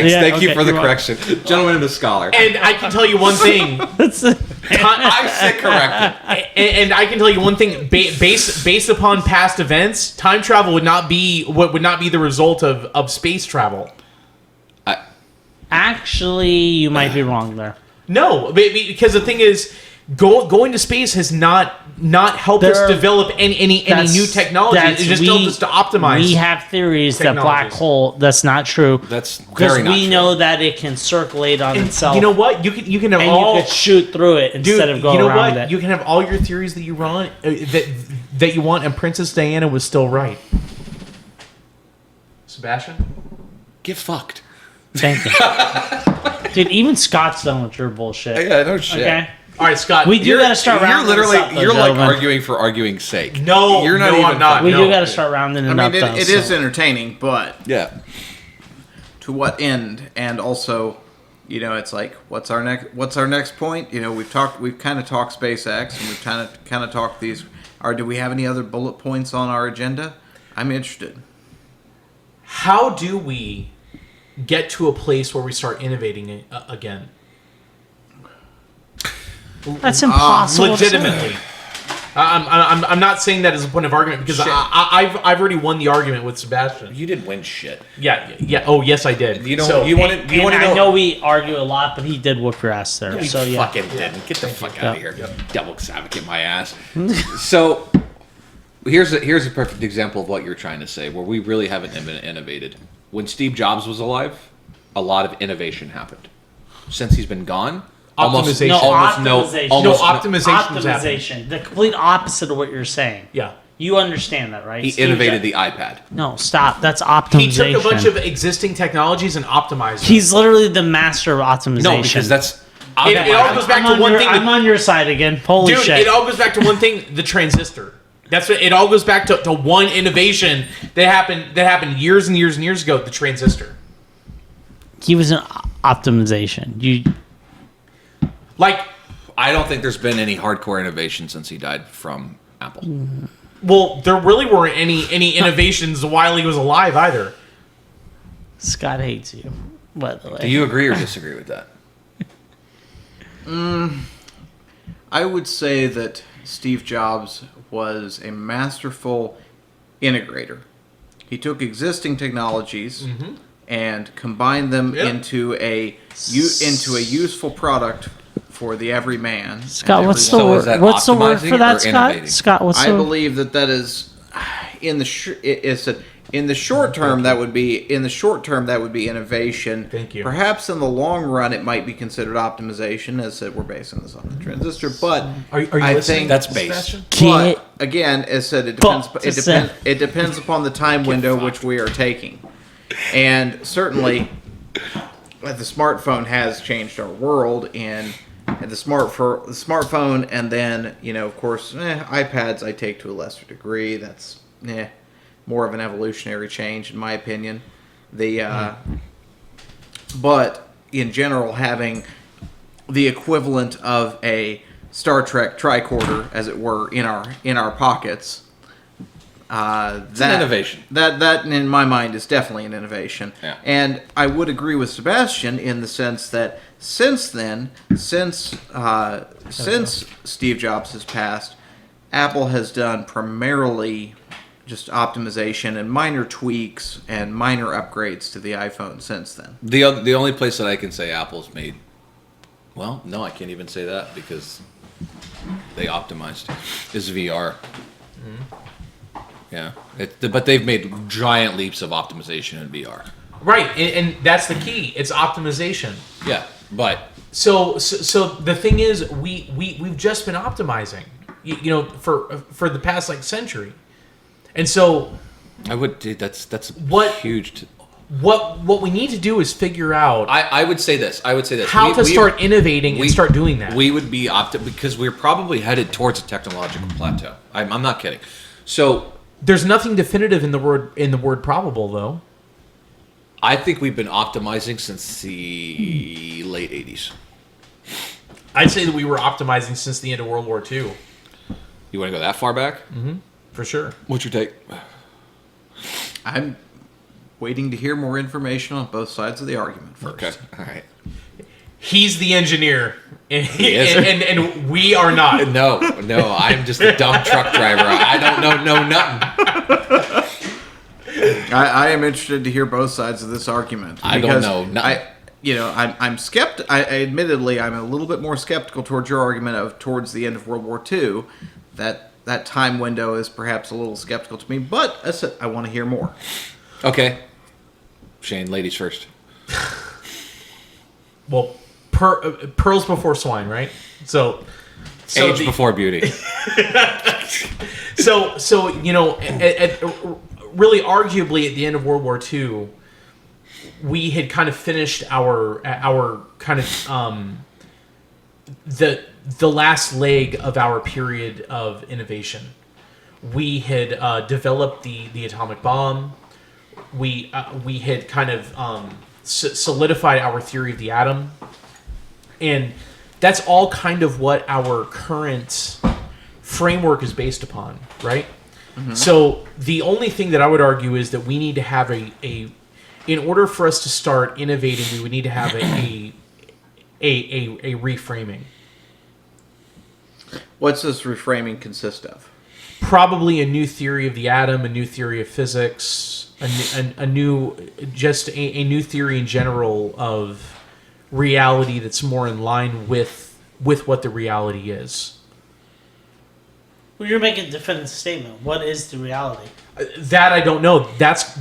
Thank you for the correction. Gentleman and a scholar. And I can tell you one thing. I said corrected. And I can tell you one thing. Based upon past events, time travel would not be the result of space travel. Actually, you might be wrong there. No, because the thing is, going to space has not helped us develop any new technology. It just helped us to optimize. We have theories that black hole. That's not true. That's very not true. We know that it can circulate on itself. You know what? You can have you could shoot through it instead of going around it. You can have all your theories that you run that you want, and Princess Diana was still right. Sebastian? Get fucked. Thank you. Dude, even Scott's done with your bullshit. Yeah, no shit. Okay? All right, Scott. We do got to start You're rounding literally, this up, though, you're like gentlemen. arguing for arguing's sake. No, you're not no, even. I'm not. We No. do got to start rounding it I mean, up, though. it is entertaining, but Yeah. to what end? And also, you know, it's like, what's our next point? You know, we've kind of talked SpaceX, and we've kind of talked these. Or do we have any other bullet points on our agenda? I'm interested. How do we get to a place where we start innovating again? That's impossible. Legitimately. I'm not saying that as a point of argument because I've already won the argument with Sebastian. You didn't win shit. Yeah. Oh, yes, I did. You know, So, you want to know? I know we argue a lot, but he did whoop your ass there. No, he so yeah. fucking didn't. Get the fuck out of here. Yep. Devil's advocate my ass. So here's a perfect example of what you're trying to say, where we really haven't innovated. When Steve Jobs was alive, a lot of innovation happened. Since he's been gone, Optimization. Optimization. Optimization was happening. Optimization. The complete opposite of what you're saying. Yeah. You understand that, right? he Steve innovated Jobs? the iPad. No, stop. That's He optimization. took a bunch of existing technologies and optimized them. He's literally the master of optimization. No, because that's It all goes back to one thing. I'm on your side again. Holy Dude, shit. it all goes back to one thing: the transistor. That's what it all goes back to one innovation that happened years and years and years ago. The transistor. He was an optimization. Like, I don't think there's been any hardcore innovation since he died from Apple. well, there really weren't any innovations while he was alive either. Scott hates you, by the way. Do you agree or disagree with that? I would say that Steve Jobs was a masterful integrator. He took existing technologies and combined them into a useful product for the everyman. Scott, and what's the So word? is that What's the word optimizing for that, or Scott? innovating? Scott, what's I the believe that is in the short term that would be innovation. Thank you. Perhaps in the long run it might be considered optimization, as we're basing this on the transistor. But Are you I listening? think That's base. Sebastian? Get But again, as said, it depends. fucked It to depends. say. It depends upon the time window which we are taking, and certainly, the smartphone has changed our world. And the smartphone, and then of course, iPads. I take to a lesser degree. That's more of an evolutionary change, in my opinion. But in general, having the equivalent of a Star Trek tricorder, as it were, in our pockets. That's an innovation. That in my mind is definitely an innovation. Yeah. And I would agree with Sebastian in the sense that since Steve Jobs has passed, Apple has done primarily just optimization and minor tweaks and minor upgrades to the iPhone since then. The only place that I can say Apple's made, well, no, I can't even say that because they optimized, is VR. Yeah, but they've made giant leaps of optimization in VR. Right, and that's the key. It's optimization. Yeah, but So the thing is, we've just been optimizing, for the past century, and so I would, dude, that's What- huge. what we need to do is figure out I would say this. how to start innovating and start doing that. We would be because we're probably headed towards a technological plateau. I'm not kidding. So There's nothing definitive in the word probable, though. I think we've been optimizing since the late 80s. I'd say that we were optimizing since the end of World War II, You want to go that far back? for sure. What's your take? I'm waiting to hear more information on both sides of the argument first. Okay, all right. He's the engineer, and, is. and we are not. No, I'm just a dumb truck driver. I don't know nothing. I am interested to hear both sides of this argument. I don't because know nothing. I'm skeptical. Admittedly, I'm a little bit more skeptical towards your argument of towards the end of World War II. That time window is perhaps a little skeptical to me, but I want to hear more. Okay. Shane, ladies first. Well, pearls before swine, right? So Age before beauty. So really arguably at the end of World War II, we had kind of finished our kind of the last leg of our period of innovation. We had developed the atomic bomb. We had kind of solidified our theory of the atom, and that's all kind of what our current framework is based upon, right? Mm-hmm. So the only thing that I would argue is that we need to have a in order for us to start innovating, we would need to have a reframing. What's this reframing consist of? Probably a new theory of the atom, a new theory of physics, a new theory in general of reality that's more in line with what the reality is. Well, you're making a definitive statement. What is the reality? That I don't know. That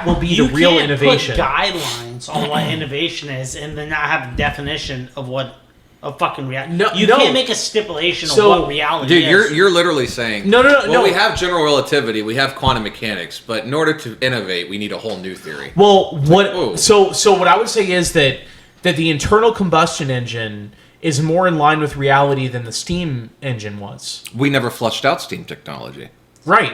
will be the real innovation. You can't put guidelines on what innovation is and then not have a definition of what a fucking reality. No, you can't make a stipulation of what reality is. Dude, you're literally saying no. We have general relativity, we have quantum mechanics, but in order to innovate, we need a whole new theory. Well, so what I would say is that the internal combustion engine is more in line with reality than the steam engine was. We never flushed out steam technology. Right.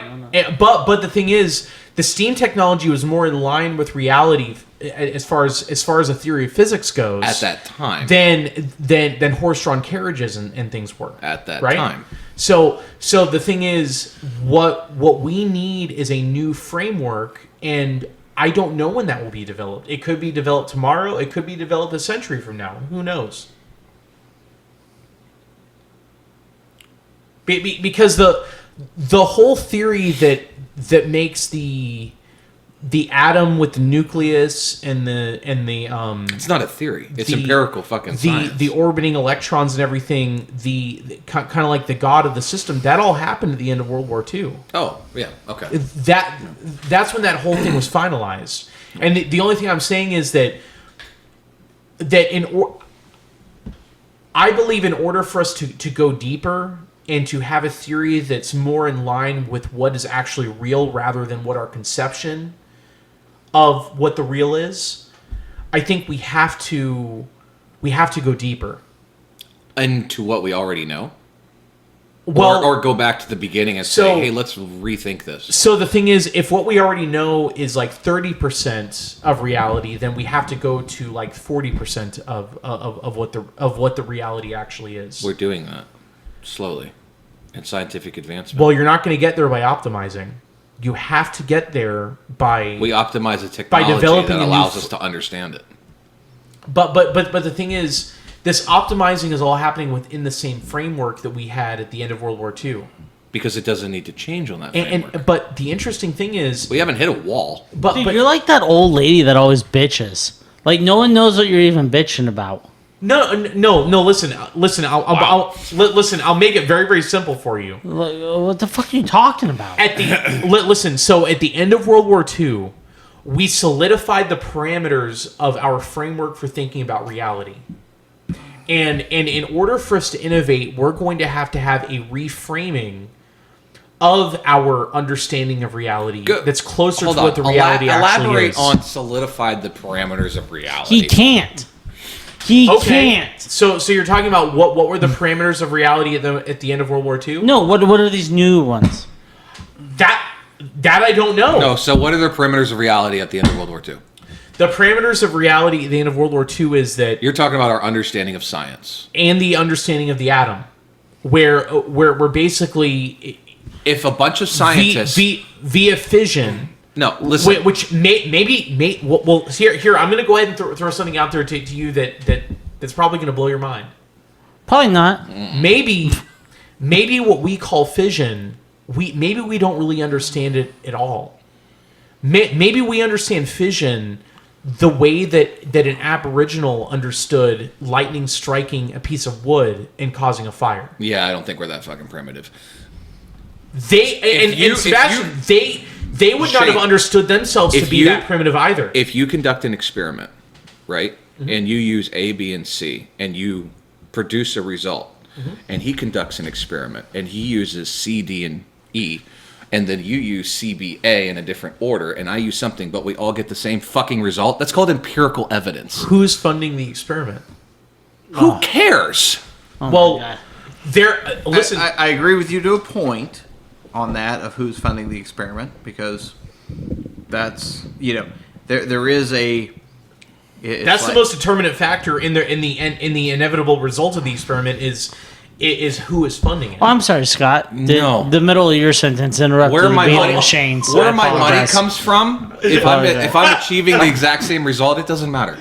But the thing is, the steam technology was more in line with reality as far as a theory of physics goes at that time than horse-drawn carriages and things were at that right? time. So the thing is, what we need is a new framework, and I don't know when that will be developed. It could be developed tomorrow. It could be developed a century from now. Who knows? Because the whole theory that makes the atom with the nucleus and the it's not a theory. It's empirical fucking science. The orbiting electrons and everything, the kind of like the god of the system, that all happened at the end of World War II. Oh, yeah, okay. That's when that whole thing was finalized. And the only thing I'm saying is that I believe in order for us to go deeper and to have a theory that's more in line with what is actually real rather than what our conception of what the real is, I think we have to go deeper. Into what we already know? Well, or go back to the beginning and say, hey, let's rethink this. So the thing is, if what we already know is like 30% of reality, then we have to go to like 40% of what the reality actually is. We're doing that. Slowly. And scientific advancement. Well, you're not going to get there by optimizing. You have to get there by... We optimize the technology that allows us to understand it. But the thing is, this optimizing is all happening within the same framework that we had at the end of World War II. Because it doesn't need to change on that framework. But the interesting thing is... We haven't hit a wall. But you're like that old lady that always bitches. Like, no one knows what you're even bitching about. No. Listen. I'll make it very, very simple for you. What the fuck are you talking about? Listen. So at the end of World War II, we solidified the parameters of our framework for thinking about reality. And in order for us to innovate, we're going to have a reframing of our understanding of reality that's closer to what the reality actually is. Elaborate on solidified the parameters of reality. He can't. He can't. So you're talking about what were the parameters of reality at the end of World War II? No, what are these new ones? That I don't know. No, so what are the parameters of reality at the end of World War II? The parameters of reality at the end of World War II is that... You're talking about our understanding of science. And the understanding of the atom. Where basically... If a bunch of scientists... Via fission... No, listen. Which maybe well here I'm going to go ahead and throw something out there to you that's probably going to blow your mind. Probably not. Maybe what we call fission, we don't really understand it at all. Maybe we understand fission the way that an Aboriginal understood lightning striking a piece of wood and causing a fire. Yeah, I don't think we're that fucking primitive. They would not have understood themselves to be that primitive either. If you conduct an experiment, right, and you use A, B, and C, and you produce a result, and he conducts an experiment, and he uses C, D, and E, and then you use CBA in a different order, and I use something, but we all get the same fucking result, that's called empirical evidence. Who's funding the experiment? Who cares? Oh my Well, God. listen. I agree with you to a point on that of who's funding the experiment, because that's, there is a. That's the most determinant factor in the inevitable result of the experiment is who is funding it. Oh, I'm sorry, Scott. No. The middle of your sentence interrupted Where my being money, Shane's. where I my money apologize. comes from, if I'm achieving the exact same result, it doesn't matter.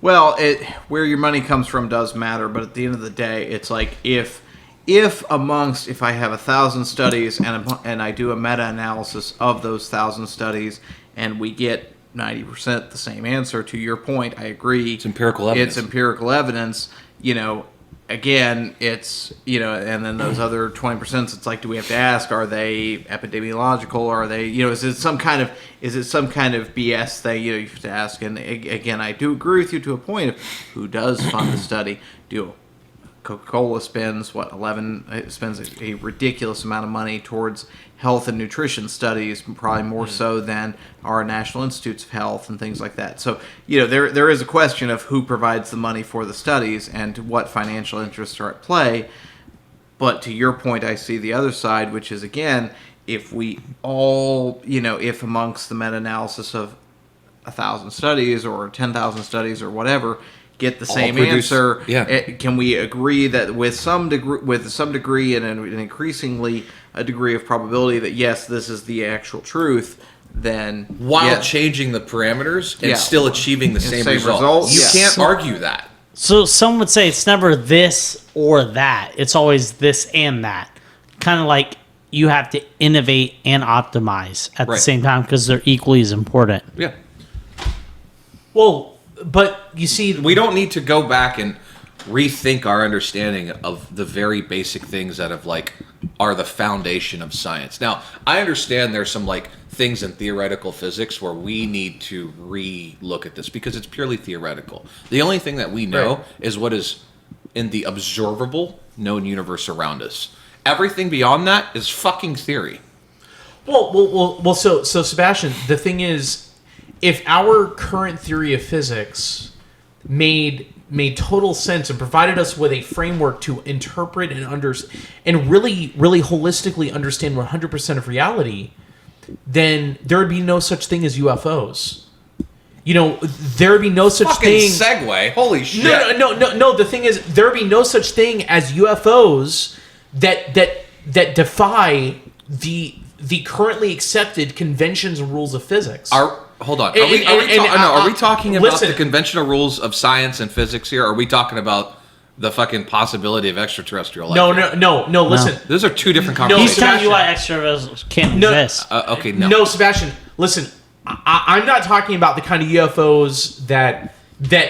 Well, where your money comes from does matter, but at the end of the day, it's like if I have 1,000 studies and I do a meta-analysis of those 1,000 studies and we get 90% the same answer, to your point, I agree. It's empirical evidence. It's empirical evidence. Again, it's, and then those other 20%, it's like, do we have to ask, are they epidemiological? Are they, is it some kind of BS thing? You have to ask. And again, I do agree with you to a point of who does fund the study. Coca-Cola spends a ridiculous amount of money towards health and nutrition studies, probably more so than our National Institutes of Health and things like that. So, there is a question of who provides the money for the studies and what financial interests are at play. But to your point, I see the other side, which is, again, if we all, if amongst the meta-analysis of 1,000 studies or 10,000 studies or whatever, get the same answer. Yeah. Can we agree that with some degree and an increasingly a degree of probability that yes, this is the actual truth? Then While changing the parameters and still achieving the same result. result, You yeah. can't argue that. So some would say it's never this or that. It's always this and that. Kind of like you have to innovate and optimize at the same time because they're equally as important. Yeah. Well, but you see, We don't need to go back and rethink our understanding of the very basic things that are the foundation of science. Now, I understand there's some things in theoretical physics where we need to re-look at this because it's purely theoretical. The only thing that we know is what is in the observable known universe around us. Everything beyond that is fucking theory. Well. So Sebastian, the thing is, if our current theory of physics made total sense and provided us with a framework to interpret and really holistically understand 100% of reality, then there would be no such thing as UFOs. There would be no such Fucking thing. segue. Holy shit. No. The thing is, there would be no such thing as UFOs that defy the currently accepted conventions and rules of physics. Hold on. Are we talking about the conventional rules of science and physics here? Or are we talking about the fucking possibility of extraterrestrial life? No. Listen, Those are two different He's conversations. telling you why extraterrestrials can't exist. Okay, no. No, Sebastian. Listen, I'm not talking about the kind of UFOs that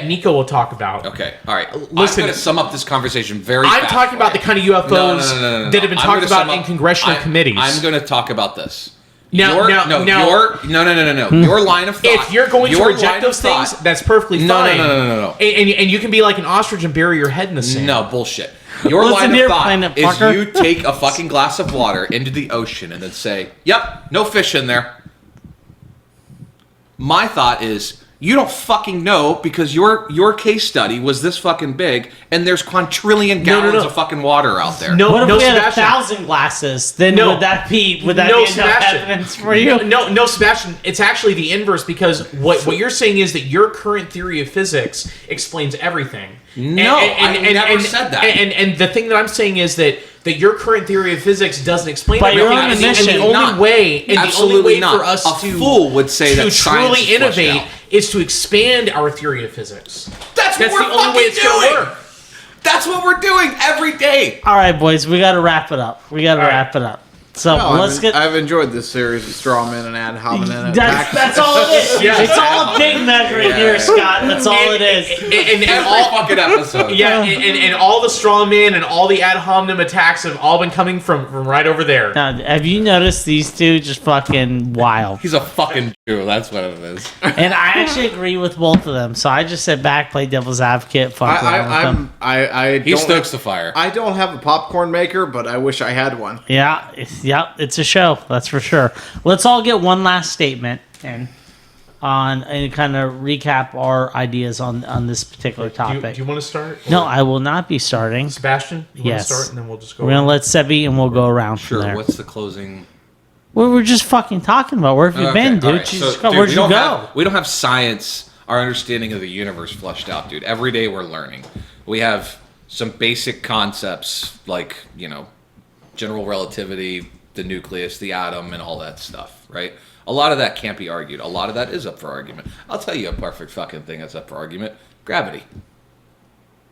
Nico will talk about. Okay, all right. Listen, I'm going to sum up this conversation very fast. I'm talking about the kind of UFOs that have been talked about in congressional committees. I'm going to talk about this. No. Your line of thought. If you're going to reject those things, that's perfectly fine. No. And you can be like an ostrich and bury your head in the sand. No, bullshit. Your Listen line here, of thought Planet is Fucker. you take a fucking glass of water into the ocean and then say, yep, no fish in there. My thought is, you don't fucking know because your case study was this fucking big and there's quadrillion gallons of fucking water out there. What if we had Sebastian. 1,000 glasses? Then No. would that be enough Sebastian. evidence for you? No, Sebastian. It's actually the inverse because what you're saying is that your current theory of physics explains everything. No, I never said that. And the thing that I'm saying is that your current theory of physics doesn't explain But everything. you're on a mission. And the only way, Absolutely not. for us A to fool would say that science truly is fleshed innovate out. is to expand our theory of physics. That's what the we're only way it's fucking going to doing. work. That's what we're doing every day. All right, boys, we got to wrap it up. So I've enjoyed this series of straw men and ad hominem. That's all it is. Yeah. It's all a big measuring here, Scott. That's all it is. And Every all fucking episode. Yeah, and all the straw man and all the ad hominem attacks have all been coming from right over there. Now, have you noticed these two just fucking wild? He's a fucking Jew. That's what it is. And I actually agree with both of them. So I just sit back, play devil's advocate, fuck around with them. He stokes the fire. I don't have a popcorn maker, but I wish I had one. Yeah. Yep, it's a show. That's for sure. Let's all get one last statement and kind of recap our ideas on this particular topic. Do you want to start? No, I will not be starting. Sebastian, you Yes. want to start, and then we'll just go. We're gonna let Sebi and we'll go around from Sure. there. What's the closing? Well, we're just fucking talking about where have you been, dude? all right. Jesus So, Christ, dude, where'd we you don't go? we don't have science, our understanding of the universe fleshed out, dude. Every day we're learning. We have some basic concepts like, general relativity, the nucleus, the atom, and all that stuff, right? A lot of that can't be argued. A lot of that is up for argument. I'll tell you a perfect fucking thing that's up for argument. Gravity.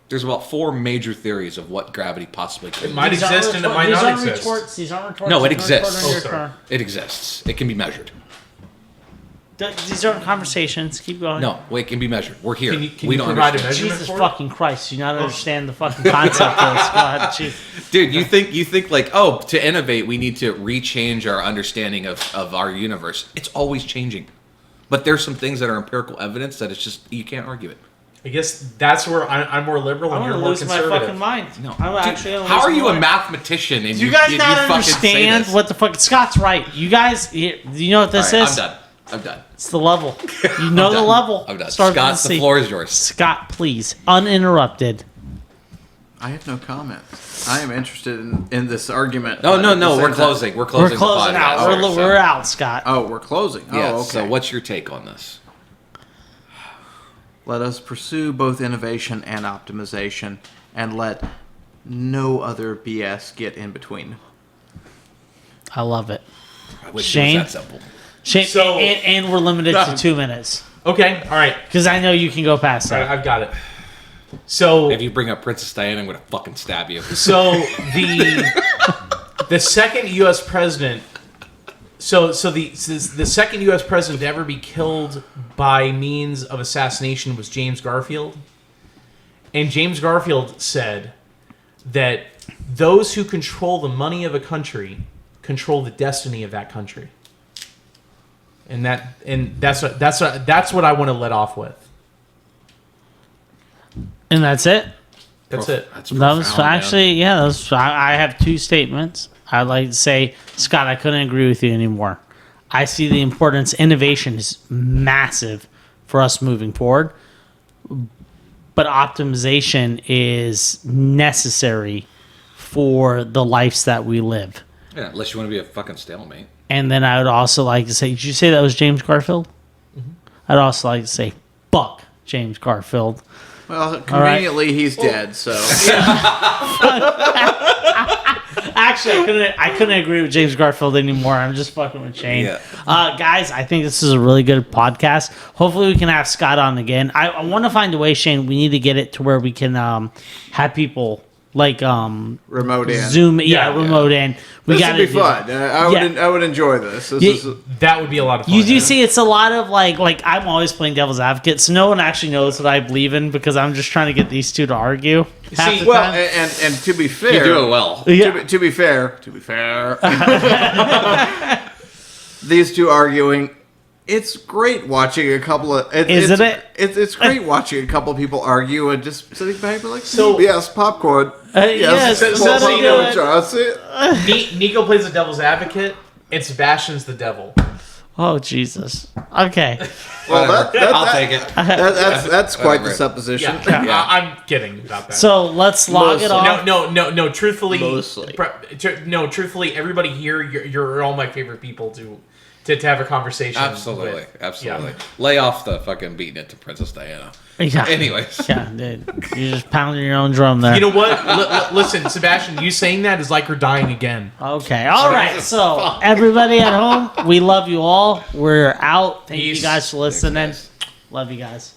There's about 4 major theories of what gravity possibly could It be. might exist and it might not exist. These aren't retorts. No, it These aren't exists. retorting your Oh, sorry. car. It exists. It can be measured. These aren't conversations. Keep going. No, it can be measured. We're here. Can you we don't provide a understand. measurement Jesus for it? fucking Christ! Do you not understand the fucking concept of this? Go ahead, Chief. Dude, you think like, oh, to innovate, we need to rechange our understanding of our universe. It's always changing. But there's some things that are empirical evidence that it's just, you can't argue it. I guess that's where I'm more liberal I'm and you're gonna more lose my conservative. fucking mind. No. I'm Dude, actually gonna how lose are my you a mind. mathematician and You guys you not fucking say understand this? what the fuck? Scott's right. You guys, you know what this All right, is? I'm done. It's the level. You know the done. level. I'm done. Start Scott, with the C. floor is yours. Scott, please, uninterrupted. I have no comment. I am interested in this argument. No, but at the we're same closing. time- We're closing. We're closing the out. podcast. We're out, Scott. Oh, we're closing. Yeah. Oh, okay. So what's your take on this? Let us pursue both innovation and optimization, and let no other BS get in between. I love it. I wish Shane? it was that simple. Shane, So- and we're limited to 2 minutes Okay, all right. because I know you can go past All right, that. I've got it. So If you bring up Princess Diana, I'm gonna fucking stab you. So the second U.S. president, the second U.S. president to ever be killed by means of assassination was James Garfield, and James Garfield said that those who control the money of a country control the destiny of that country, and that's what I want to let off with. And that's it. That's it. That's That was profound, man. actually, yeah. That was, I have 2 statements. I'd like to say, Scott, I couldn't agree with you anymore. I see the importance. Innovation is massive for us moving forward, but optimization is necessary for the lives that we live. Yeah, unless you want to be a fucking stalemate. And then I would also like to say, did you say that was James Garfield? Mm-hmm. I'd also like to say, fuck James Garfield. Well, conveniently, he's dead, so. Actually, I couldn't agree with James Garfield anymore. I'm just fucking with Shane. Yeah. Guys, I think this is a really good podcast. Hopefully, we can have Scott on again. I want to find a way, Shane. We need to get it to where we can have people like Remote in. Zoom, Yeah. remote in. We This got would be fun. I would enjoy this. This Yeah. is That would be a lot of fun. You do see, it's a lot of like I'm always playing devil's advocate, so no one actually knows what I believe in because I'm just trying to get these two to argue. half see, the well, time. and to be fair, You do it well. Yeah. To be fair, these two arguing. It's great watching a couple of. Isn't it? It's great watching a couple of people argue and just sitting back and be like, So- yes, popcorn. yes, Yes, that'll popcorn, do it. Johnson. Nico plays the devil's advocate, and Sebastian's the devil. Oh Jesus. Okay. Well, I'll take it. that's quite the Whatever. supposition. Yeah, I'm kidding about that. So let's log it off. No. Truthfully, Mostly. Truthfully, everybody here, you're all my favorite people to have a conversation. Absolutely. with. Absolutely. Yeah. Lay off the fucking beating it to Princess Diana. Yeah. Anyways. Yeah, dude. You're just pounding your own drum there. You know what? Listen, Sebastian, you saying that is like her dying again. Okay. All right. So everybody at home, we love you all. We're out. Thank you Peace. guys for listening. Thanks, Love you guys.